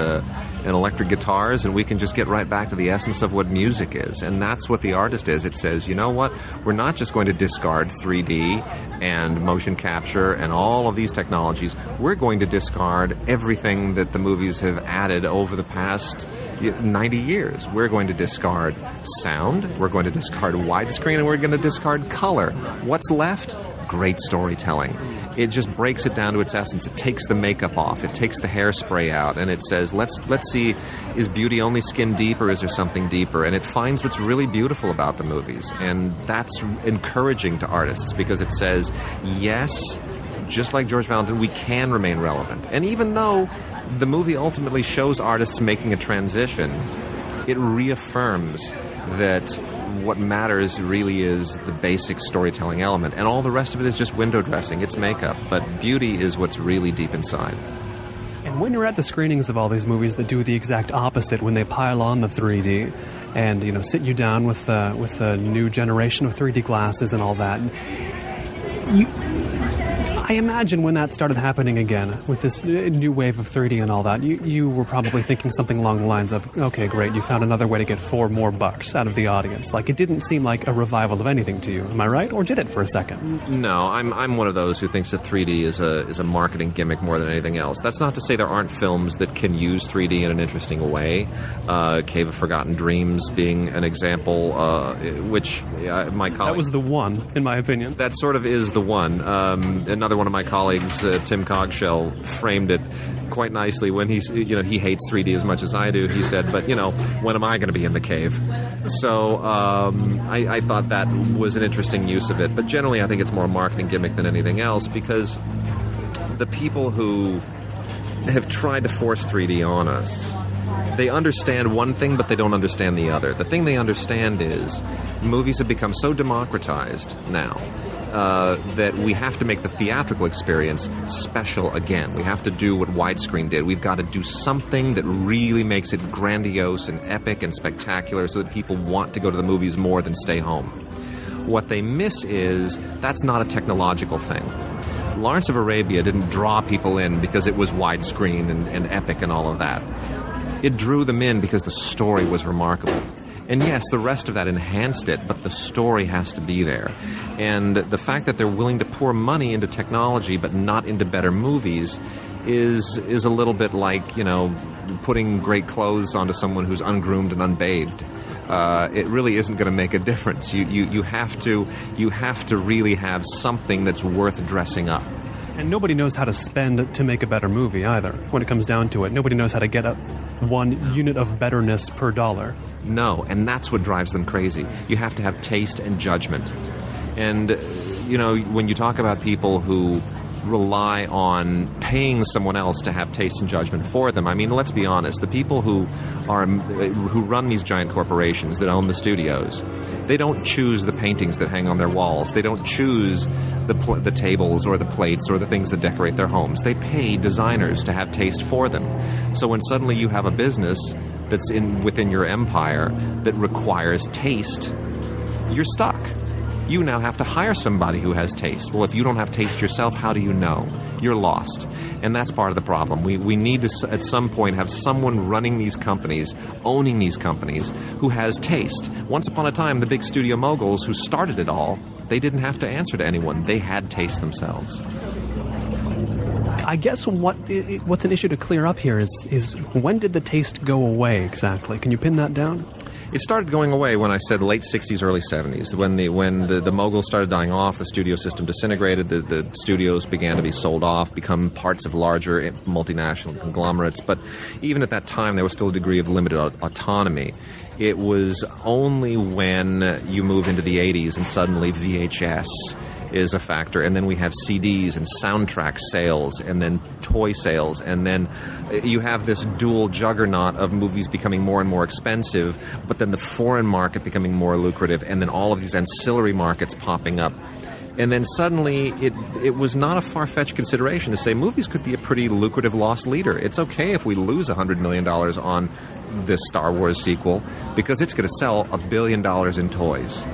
electric guitars, and we can just get right back to the essence of what music is. And that's what the artist is. It says, you know what? We're not just going to discard 3D and motion capture and all of these technologies. We're going to discard everything that the movies have added over the past 90 years. We're going to discard sound, we're going to discard widescreen, and we're going to discard color. What's left? Great storytelling. It just breaks it down to its essence. It takes the makeup off, it takes the hairspray out, and it says, let's see, is beauty only skin deep, or is there something deeper? And it finds what's really beautiful about the movies. And that's encouraging to artists, because it says, yes, just like George Valentin, we can remain relevant. And even though the movie ultimately shows artists making a transition, it reaffirms that what matters really is the basic storytelling element, and all the rest of it is just window dressing, it's makeup, but beauty is what's really deep inside. And when you're at the screenings of all these movies that do the exact opposite, when they pile on the 3D and sit you down with the new generation of 3D glasses and all that, I imagine when that started happening again, with this new wave of 3D and all that, you were probably thinking something along the lines of, okay, great, you found another way to get $4 more out of the audience. Like, it didn't seem like a revival of anything to you, am I right? Or did it for a second? No, I'm one of those who thinks that 3D is a marketing gimmick more than anything else. That's not to say there aren't films that can use 3D in an interesting way. Cave of Forgotten Dreams being an example, which my colleague... That was the one, in my opinion. That sort of is the one. Another one of my colleagues, Tim Cogshell, framed it quite nicely when he hates 3D as much as I do. He said, but when am I going to be in the cave? So I thought that was an interesting use of it. But generally, I think it's more a marketing gimmick than anything else, because the people who have tried to force 3D on us, they understand one thing, but they don't understand the other. The thing they understand is movies have become so democratized now that we have to make the theatrical experience special again. We have to do what widescreen did. We've got to do something that really makes it grandiose and epic and spectacular so that people want to go to the movies more than stay home. What they miss is that's not a technological thing. Lawrence of Arabia didn't draw people in because it was widescreen and epic and all of that. It drew them in because the story was remarkable. And yes, the rest of that enhanced it, but the story has to be there. And the fact that they're willing to pour money into technology but not into better movies is a little bit like, putting great clothes onto someone who's ungroomed and unbathed. It really isn't going to make a difference. You have to really have something that's worth dressing up. And nobody knows how to spend to make a better movie either, when it comes down to it. Nobody knows how to get one unit of betterness per dollar. No, and that's what drives them crazy. You have to have taste and judgment. And, when you talk about people who rely on paying someone else to have taste and judgment for them. I mean, let's be honest. The people who run these giant corporations that own the studios, they don't choose the paintings that hang on their walls. They don't choose the tables or the plates or the things that decorate their homes. They pay designers to have taste for them. So when suddenly you have a business that's within your empire that requires taste, you're stuck. You now have to hire somebody who has taste. Well, if you don't have taste yourself, how do you know? You're lost. And that's part of the problem. We need to, at some point, have someone running these companies, owning these companies, who has taste. Once upon a time, the big studio moguls who started it all, they didn't have to answer to anyone. They had taste themselves. I guess what's an issue to clear up here is when did the taste go away exactly? Can you pin that down? It started going away when I said late 60s, early 70s. When the moguls started dying off, the studio system disintegrated, the studios began to be sold off, become parts of larger multinational conglomerates. But even at that time, there was still a degree of limited autonomy. It was only when you move into the 80s and suddenly VHS is a factor, and then we have CDs and soundtrack sales, and then toy sales, and then you have this dual juggernaut of movies becoming more and more expensive, but then the foreign market becoming more lucrative, and then all of these ancillary markets popping up. And then suddenly it was not a far-fetched consideration to say movies could be a pretty lucrative loss leader. It's okay if we lose $100 million on this Star Wars sequel because it's going to sell $1 billion in toys.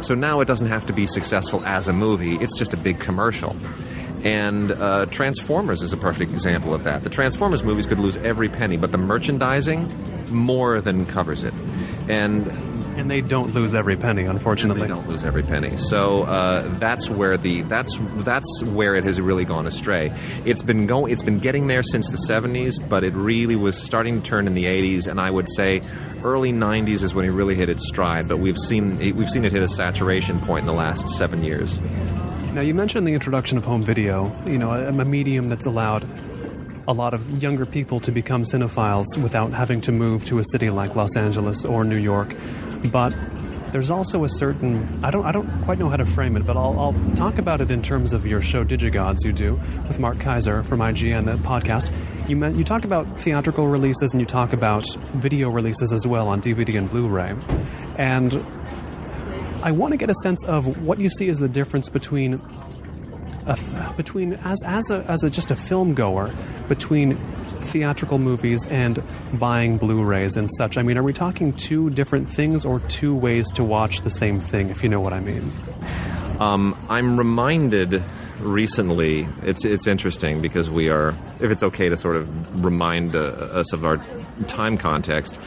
So now it doesn't have to be successful as a movie, it's just a big commercial. And Transformers is a perfect example of that. The Transformers movies could lose every penny, but the merchandising more than covers it. And they don't lose every penny, unfortunately. They don't lose every penny. So that's where it has really gone astray. It's been getting there since the 70s, but it really was starting to turn in the 80s, and I would say early 90s is when it really hit its stride. But we've seen it hit a saturation point in the last 7 years. Now, you mentioned the introduction of home video, a medium that's allowed a lot of younger people to become cinephiles without having to move to a city like Los Angeles or New York. But there's also a certain, I don't quite know how to frame it, but I'll talk about it in terms of your show Digigods you do with Mark Kaiser from IGN, the podcast. You talk about theatrical releases and you talk about video releases as well on DVD and Blu-ray. And I want to get a sense of what you see as the difference between just a film goer, between theatrical movies and buying Blu-rays and such. I mean, are we talking two different things or two ways to watch the same thing, if you know what I mean? I'm reminded recently, it's interesting because we are, if it's okay to sort of remind us of our time context,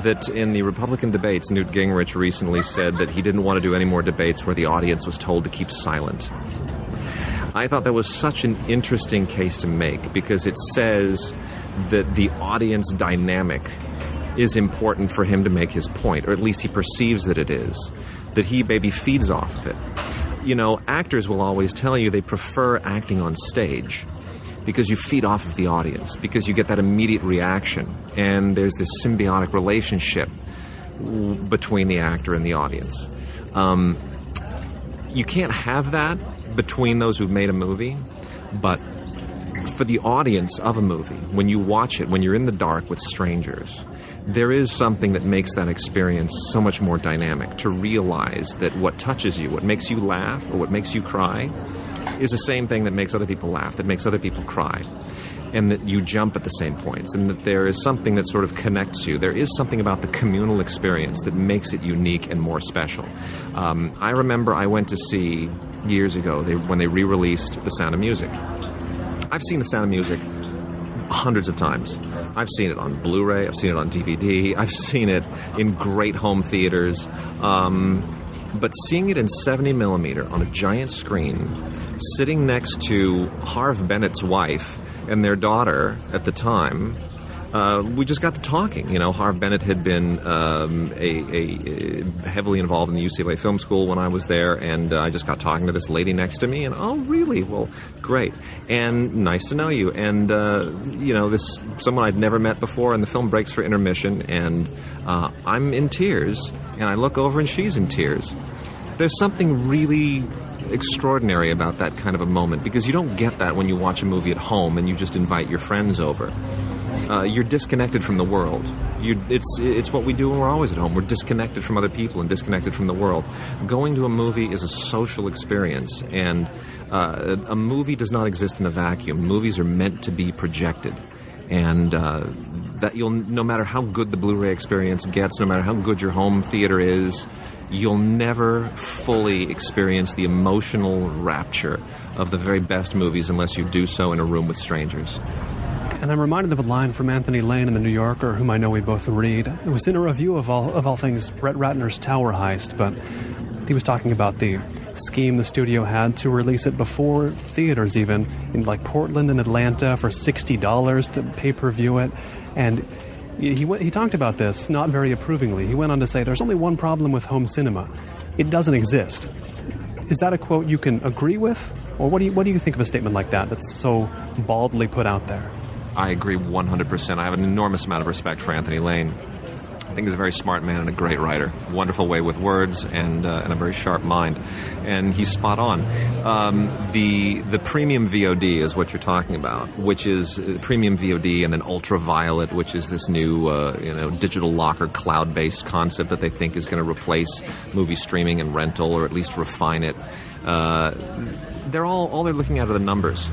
that in the Republican debates, Newt Gingrich recently said that he didn't want to do any more debates where the audience was told to keep silent. I thought that was such an interesting case to make because it says that the audience dynamic is important for him to make his point, or at least he perceives that it is, that he maybe feeds off of it. Actors will always tell you they prefer acting on stage because you feed off of the audience, because you get that immediate reaction, and there's this symbiotic relationship between the actor and the audience. You can't have that between those who've made a movie, but for the audience of a movie, when you watch it, when you're in the dark with strangers, there is something that makes that experience so much more dynamic, to realize that what touches you, what makes you laugh or what makes you cry, is the same thing that makes other people laugh, that makes other people cry, and that you jump at the same points, and that there is something that sort of connects you. There is something about the communal experience that makes it unique and more special. I remember I went to see, years ago, when they re-released The Sound of Music. I've seen The Sound of Music hundreds of times. I've seen it on Blu-ray, I've seen it on DVD, I've seen it in great home theaters. But seeing it in 70 millimeter on a giant screen, sitting next to Harve Bennett's wife and their daughter at the time, we just got to talking. Harve Bennett had been heavily involved in the UCLA Film School when I was there, and I just got talking to this lady next to me, and oh, really? Well, great. And nice to know you. And, this someone I'd never met before, and the film breaks for intermission, and I'm in tears, and I look over and she's in tears. There's something really extraordinary about that kind of a moment, because you don't get that when you watch a movie at home and you just invite your friends over. You're disconnected from the world. It's what we do when we're always at home. We're disconnected from other people and disconnected from the world. Going to a movie is a social experience, and a movie does not exist in a vacuum. Movies are meant to be projected, and that no matter how good the Blu-ray experience gets, no matter how good your home theater is, you'll never fully experience the emotional rapture of the very best movies unless you do so in a room with strangers. And I'm reminded of a line from Anthony Lane in The New Yorker, whom I know we both read. It was in a review of all things Brett Ratner's Tower Heist, but he was talking about the scheme the studio had to release it before theaters, even in like Portland and Atlanta, for $60 to pay-per-view it. And he talked about this not very approvingly. He went on to say, there's only one problem with home cinema. It doesn't exist. Is that a quote you can agree with? Or what do you think of a statement like that that's so baldly put out there? I agree 100%. I have an enormous amount of respect for Anthony Lane. I think he's a very smart man and a great writer. Wonderful way with words and a very sharp mind. And he's spot on. The premium VOD is what you're talking about, which is premium VOD, and then ultraviolet, which is this new digital locker cloud-based concept that they think is going to replace movie streaming and rental, or at least refine it. They're all they're looking at are the numbers.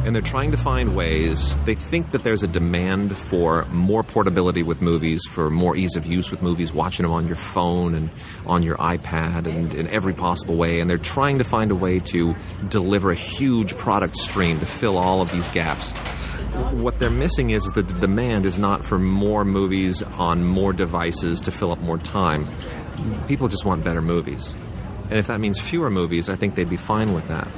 And they're trying to find ways. They think that there's a demand for more portability with movies, for more ease of use with movies, watching them on your phone and on your iPad and in every possible way. And they're trying to find a way to deliver a huge product stream to fill all of these gaps. What they're missing is that the demand is not for more movies on more devices to fill up more time. People just want better movies. And if that means fewer movies, I think they'd be fine with that.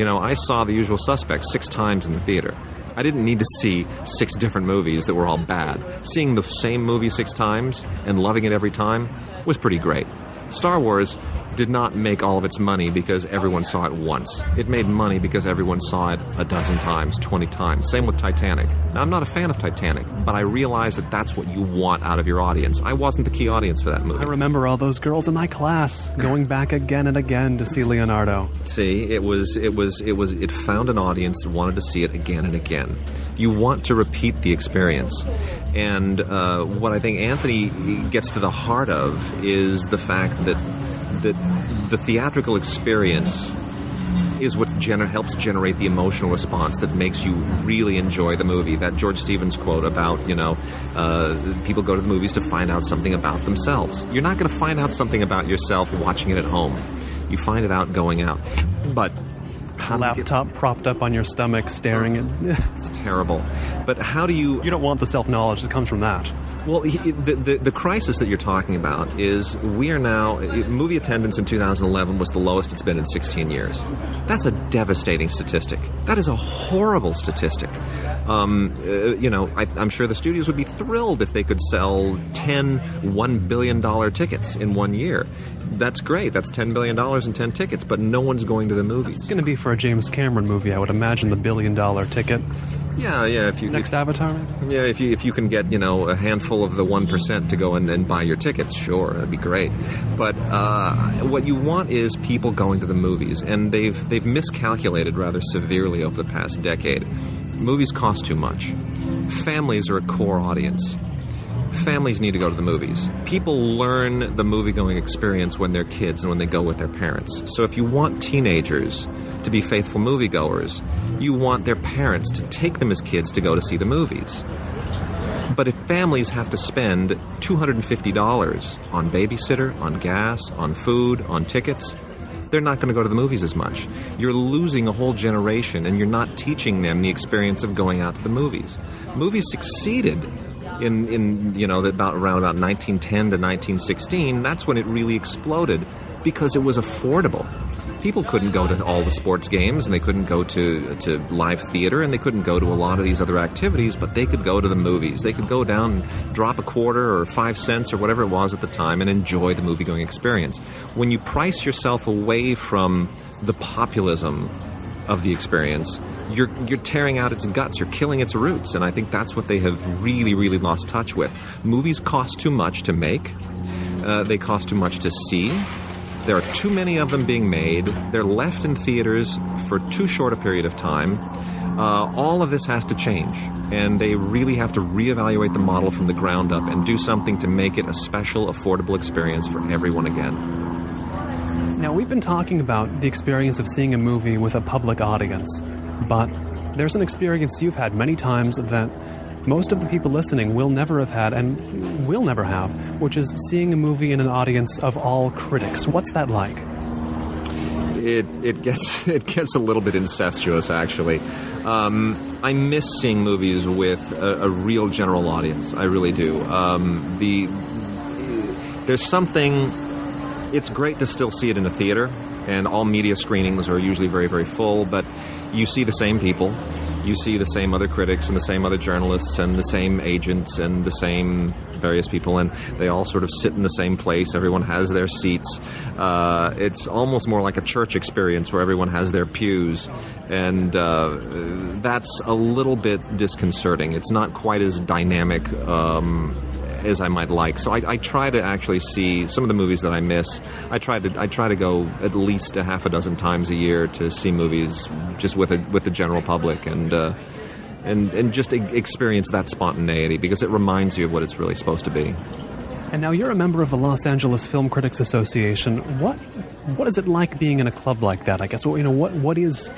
I saw The Usual Suspects 6 times in the theater. I didn't need to see 6 different movies that were all bad. Seeing the same movie 6 times and loving it every time was pretty great. Star Wars did not make all of its money because everyone saw it once. It made money because everyone saw it a dozen times, 20 times. Same with Titanic. Now, I'm not a fan of Titanic, but I realize that that's what you want out of your audience. I wasn't the key audience for that movie. I remember all those girls in my class going back again and again to see Leonardo. See, it found an audience that wanted to see it again and again. You want to repeat the experience. And what I think Anthony gets to the heart of is the fact that the theatrical experience is what helps generate the emotional response that makes you really enjoy the movie. That George Stevens quote about, people go to the movies to find out something about themselves. You're not going to find out something about yourself watching it at home. You find it out going out. But laptop propped up on your stomach staring at... It's terrible. But how do you... You don't want the self-knowledge that comes from that. Well, the crisis that you're talking about is we are now... Movie attendance in 2011 was the lowest it's been in 16 years. That's a devastating statistic. That is a horrible statistic. I'm sure the studios would be thrilled if they could sell 10 $1 billion tickets in 1 year. That's great. That's $10 billion in 10 tickets, but no one's going to the movies. It's going to be for a James Cameron movie, I would imagine, the $1 billion ticket. Yeah. Next Avatar? Yeah, if you can get, a handful of the 1% to go and buy your tickets, sure, that'd be great. But what you want is people going to the movies, and they've miscalculated rather severely over the past decade. Movies cost too much. Families are a core audience. Families need to go to the movies. People learn the movie-going experience when they're kids and when they go with their parents. So if you want teenagers to be faithful moviegoers, you want their parents to take them as kids to go to see the movies. But if families have to spend $250 on babysitter, on gas, on food, on tickets, they're not going to go to the movies as much. You're losing a whole generation, and you're not teaching them the experience of going out to the movies. Movies succeeded in around 1910 to 1916. That's when it really exploded because it was affordable. People couldn't go to all the sports games, and they couldn't go to live theater, and they couldn't go to a lot of these other activities, but they could go to the movies. They could go down and drop a quarter or 5 cents or whatever it was at the time and enjoy the movie-going experience. When you price yourself away from the populism of the experience, you're tearing out its guts, you're killing its roots, and I think that's what they have really, really lost touch with. Movies cost too much to make. They cost too much to see. There are too many of them being made. They're left in theaters for too short a period of time. All of this has to change, and they really have to reevaluate the model from the ground up and do something to make it a special, affordable experience for everyone again. Now, we've been talking about the experience of seeing a movie with a public audience, but there's an experience you've had many times that most of the people listening will never have had and will never have, which is seeing a movie in an audience of all critics. What's that like? It gets a little bit incestuous, actually. I miss seeing movies with a real general audience. I really do. There's something. It's great to still see it in a theater, and all media screenings are usually very, very full. But you see the same people. You see the same other critics and the same other journalists and the same agents and the same various people, and they all sort of sit in the same place. Everyone has their seats. It's almost more like a church experience where everyone has their pews, and that's a little bit disconcerting. It's not quite as dynamic as I might like. So I try to actually see some of the movies that I miss. I try to go at least a half a dozen times a year to see movies just with the general public and just experience that spontaneity, because it reminds you of what it's really supposed to be. And now you're a member of the Los Angeles Film Critics Association. What is it like being in a club like that? I guess what is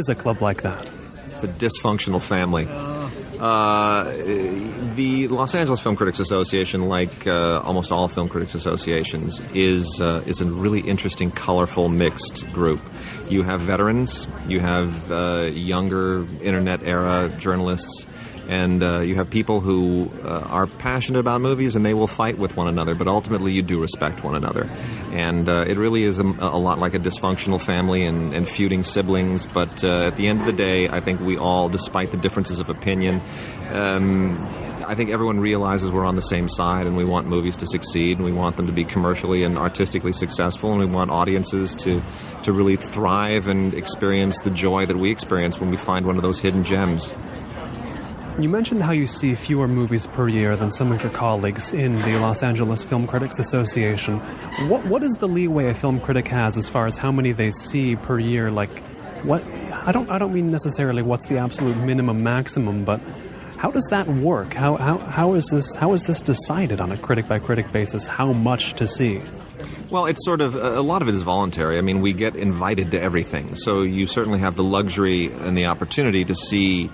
a club like that? It's a dysfunctional family. The Los Angeles Film Critics Association, like almost all film critics associations, is a really interesting, colorful, mixed group. You have veterans, you have younger internet-era journalists, and you have people who are passionate about movies, and they will fight with one another, but ultimately you do respect one another. And it really is a lot like a dysfunctional family and feuding siblings, but at the end of the day, I think we all, despite the differences of opinion, I think everyone realizes we're on the same side, and we want movies to succeed, and we want them to be commercially and artistically successful, and we want audiences to really thrive and experience the joy that we experience when we find one of those hidden gems. You mentioned how you see fewer movies per year than some of your colleagues in the Los Angeles Film Critics Association. What is the leeway a film critic has as far as how many they see per year? Like, what? I don't mean necessarily what's the absolute minimum maximum, but how does that work? How is this decided on a critic by critic basis? How much to see? Well, it's sort of, a lot of it is voluntary. I mean, we get invited to everything, so you certainly have the luxury and the opportunity to see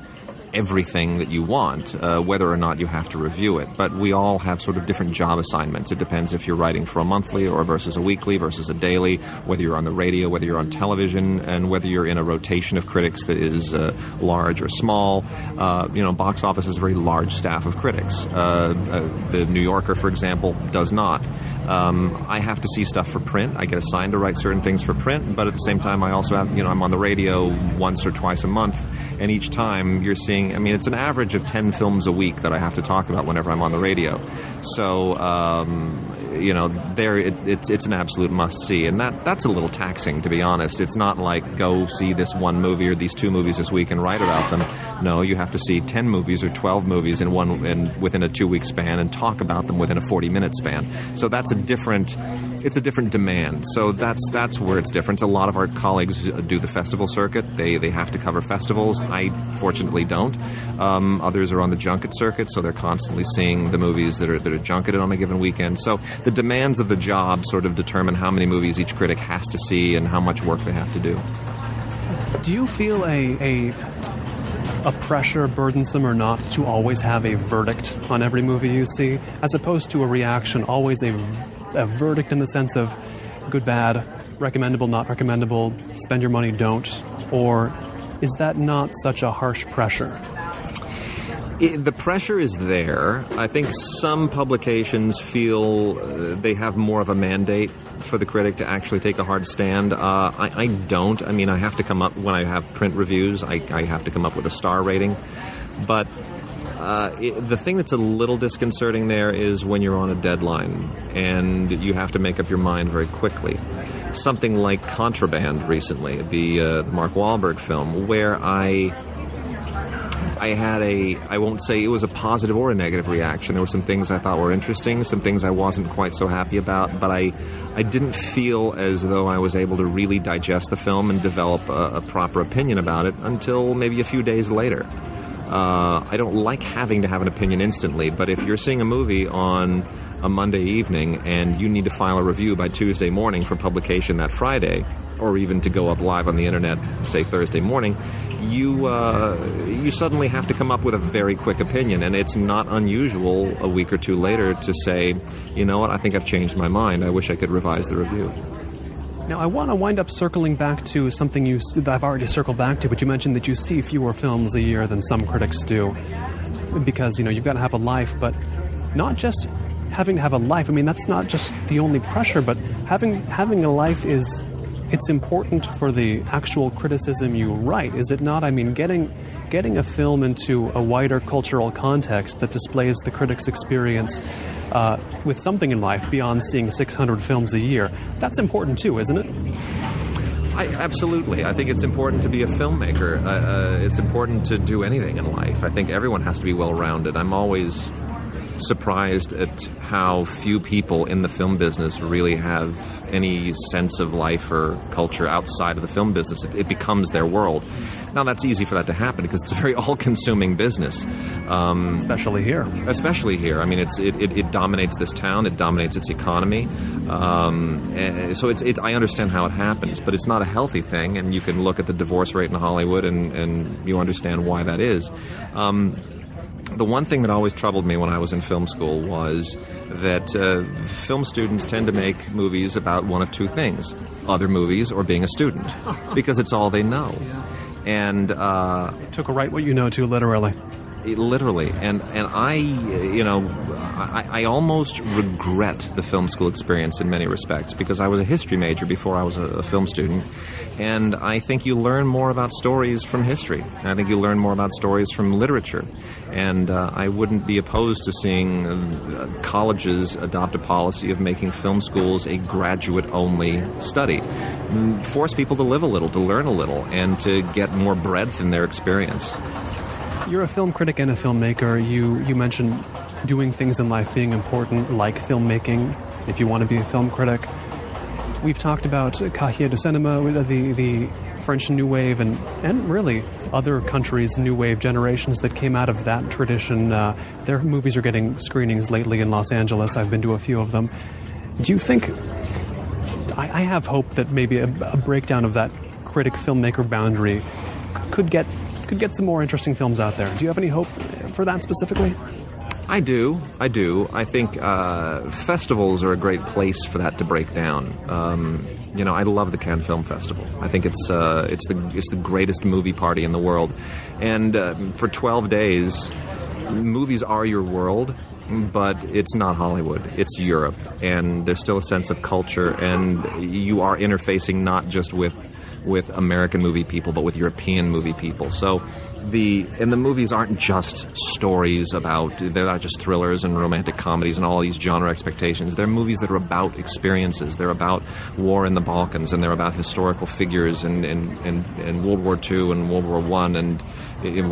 everything that you want, whether or not you have to review it. But we all have sort of different job assignments. It depends if you're writing for a monthly or versus a weekly versus a daily, whether you're on the radio, whether you're on television, and whether you're in a rotation of critics that is large or small. Boxoffice is a very large staff of critics. The New Yorker, for example, does not. I have to see stuff for print. I get assigned to write certain things for print, but at the same time I also have, I'm on the radio once or twice a month, and each time you're seeing, it's an average of 10 films a week that I have to talk about whenever I'm on the radio. So, it's an absolute must-see, and that's a little taxing, to be honest. It's not like go see this one movie or these two movies this week and write about them. No, you have to see 10 movies or 12 movies within a 2-week span and talk about them within a 40-minute span. So it's a different demand. So that's where it's different. A lot of our colleagues do the festival circuit. They have to cover festivals. I fortunately don't. Others are on the junket circuit, so they're constantly seeing the movies that are junketed on a given weekend. So the demands of the job sort of determine how many movies each critic has to see and how much work they have to do. Do you feel a pressure, burdensome or not, to always have a verdict on every movie you see, as opposed to a reaction, always a verdict in the sense of good, bad, recommendable, not recommendable, spend your money, don't? Or is that not such a harsh pressure? The pressure is there. I think some publications feel they have more of a mandate for the critic to actually take a hard stand. I don't. I have to come up, when I have print reviews, I have to come up with a star rating. But the thing that's a little disconcerting there is when you're on a deadline and you have to make up your mind very quickly. Something like Contraband recently, the Mark Wahlberg film, where I I won't say it was a positive or a negative reaction. There were some things I thought were interesting, some things I wasn't quite so happy about, but I didn't feel as though I was able to really digest the film and develop a proper opinion about it until maybe a few days later. I don't like having to have an opinion instantly, but if you're seeing a movie on a Monday evening and you need to file a review by Tuesday morning for publication that Friday, or even to go up live on the internet, say Thursday morning, you suddenly have to come up with a very quick opinion, and it's not unusual a week or two later to say, you know what, I think I've changed my mind. I wish I could revise the review. Now, I want to wind up circling back to something that I've already circled back to, but you mentioned that you see fewer films a year than some critics do, because, you've got to have a life, but not just having to have a life. I mean, that's not just the only pressure, but having a life it's important for the actual criticism you write, is it not? I mean, getting a film into a wider cultural context that displays the critic's experience with something in life beyond seeing 600 films a year, that's important too, isn't it? Absolutely. I think it's important to be a filmmaker. It's important to do anything in life. I think everyone has to be well-rounded. I'm always surprised at how few people in the film business really have any sense of life or culture outside of the film business. It becomes their world. Now, that's easy for that to happen because it's a very all-consuming business. Especially here. Especially here. I mean, it dominates this town. It dominates its economy. So I understand how it happens, but it's not a healthy thing, and you can look at the divorce rate in Hollywood and you understand why that is. The one thing that always troubled me when I was in film school was that film students tend to make movies about one of two things: other movies or being a student, because it's all they know. And took a write what you know to, literally. Literally, and I almost regret the film school experience in many respects, because I was a history major before I was a film student, and I think you learn more about stories from history. I think you learn more about stories from literature, and I wouldn't be opposed to seeing colleges adopt a policy of making film schools a graduate-only study. Force people to live a little, to learn a little, and to get more breadth in their experience. You're a film critic and a filmmaker. You mentioned doing things in life being important, like filmmaking, if you want to be a film critic. We've talked about Cahiers du Cinéma, the French New Wave, and really other countries' New Wave generations that came out of that tradition. Their movies are getting screenings lately in Los Angeles. I've been to a few of them. Do you think... I have hope that maybe a breakdown of that critic-filmmaker boundary could get some more interesting films out there. Do you have any hope for that specifically? I do. I think festivals are a great place for that to break down. I love the Cannes Film Festival. I think it's the greatest movie party in the world. And for 12 days, movies are your world, but it's not Hollywood. It's Europe. And there's still a sense of culture, and you are interfacing not just with American movie people, but with European movie people. So the movies aren't just stories they're not just thrillers and romantic comedies and all these genre expectations. They're movies that are about experiences. They're about war in the Balkans, and they're about historical figures and World War II and World War I and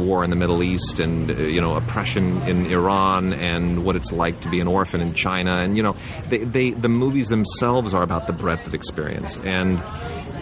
war in the Middle East and oppression in Iran and what it's like to be an orphan in China. And the movies themselves are about the breadth of experience. And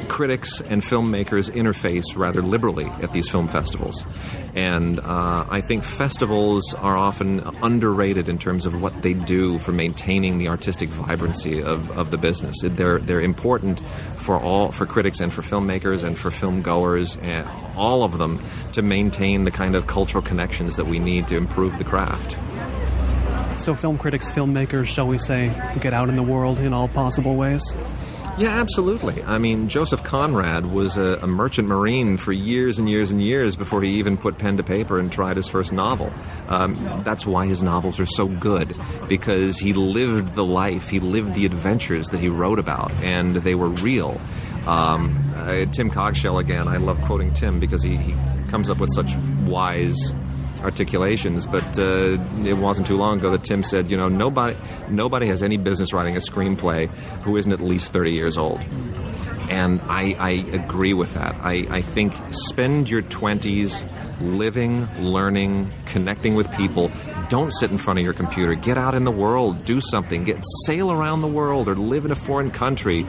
critics and filmmakers interface rather liberally at these film festivals. And I think festivals are often underrated in terms of what they do for maintaining the artistic vibrancy of the business. They're important for critics and for filmmakers and for film goers, and all of them, to maintain the kind of cultural connections that we need to improve the craft. So film critics, filmmakers, shall we say, get out in the world in all possible ways? Yeah, absolutely. I mean, Joseph Conrad was a merchant marine for years and years and years before he even put pen to paper and tried his first novel. That's why his novels are so good, because he lived the life, he lived the adventures that he wrote about, and they were real. Tim Cogshell, again, I love quoting Tim because he comes up with such wise articulations, but it wasn't too long ago that Tim said, nobody has any business writing a screenplay who isn't at least 30 years old. And I agree with that. I think spend your 20s living, learning, connecting with people. Don't sit in front of your computer. Get out in the world. Do something. Sail around the world or live in a foreign country.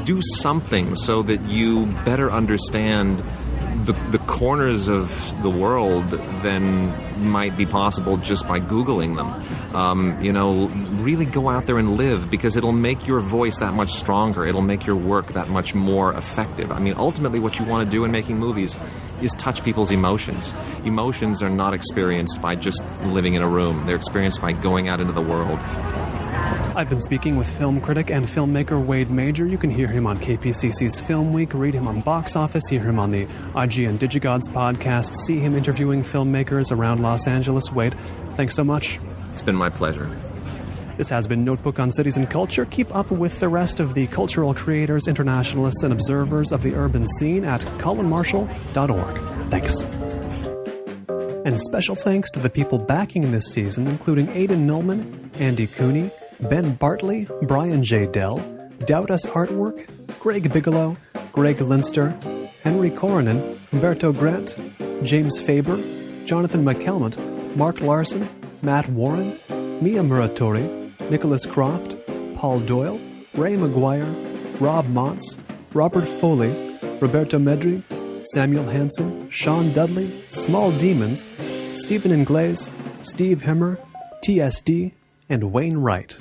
Do something so that you better understand the corners of the world than might be possible just by Googling them. Really go out there and live, because it'll make your voice that much stronger. It'll make your work that much more effective. I mean, ultimately what you want to do in making movies is touch people's emotions. Emotions are not experienced by just living in a room. They're experienced by going out into the world. I've been speaking with film critic and filmmaker Wade Major. You can hear him on KPCC's Filmweek, read him on Boxoffice, hear him on the IG and Digigods podcast, see him interviewing filmmakers around Los Angeles. Wade, thanks so much. It's been my pleasure. This has been Notebook on Cities and Culture. Keep up with the rest of the cultural creators, internationalists, and observers of the urban scene at colinmarshall.org. Thanks. And special thanks to the people backing this season, including Aidan Nullman, Andy Cooney, Ben Bartley, Brian J. Dell, Doubt Us Artwork, Greg Bigelow, Greg Linster, Henry Coronan, Humberto Grant, James Faber, Jonathan McCalmont, Mark Larson, Matt Warren, Mia Muratori, Nicholas Croft, Paul Doyle, Ray McGuire, Rob Montz, Robert Foley, Roberto Medri, Samuel Hansen, Sean Dudley, Small Demons, Stephen Ingles, Steve Hemmer, TSD, and Wayne Wright.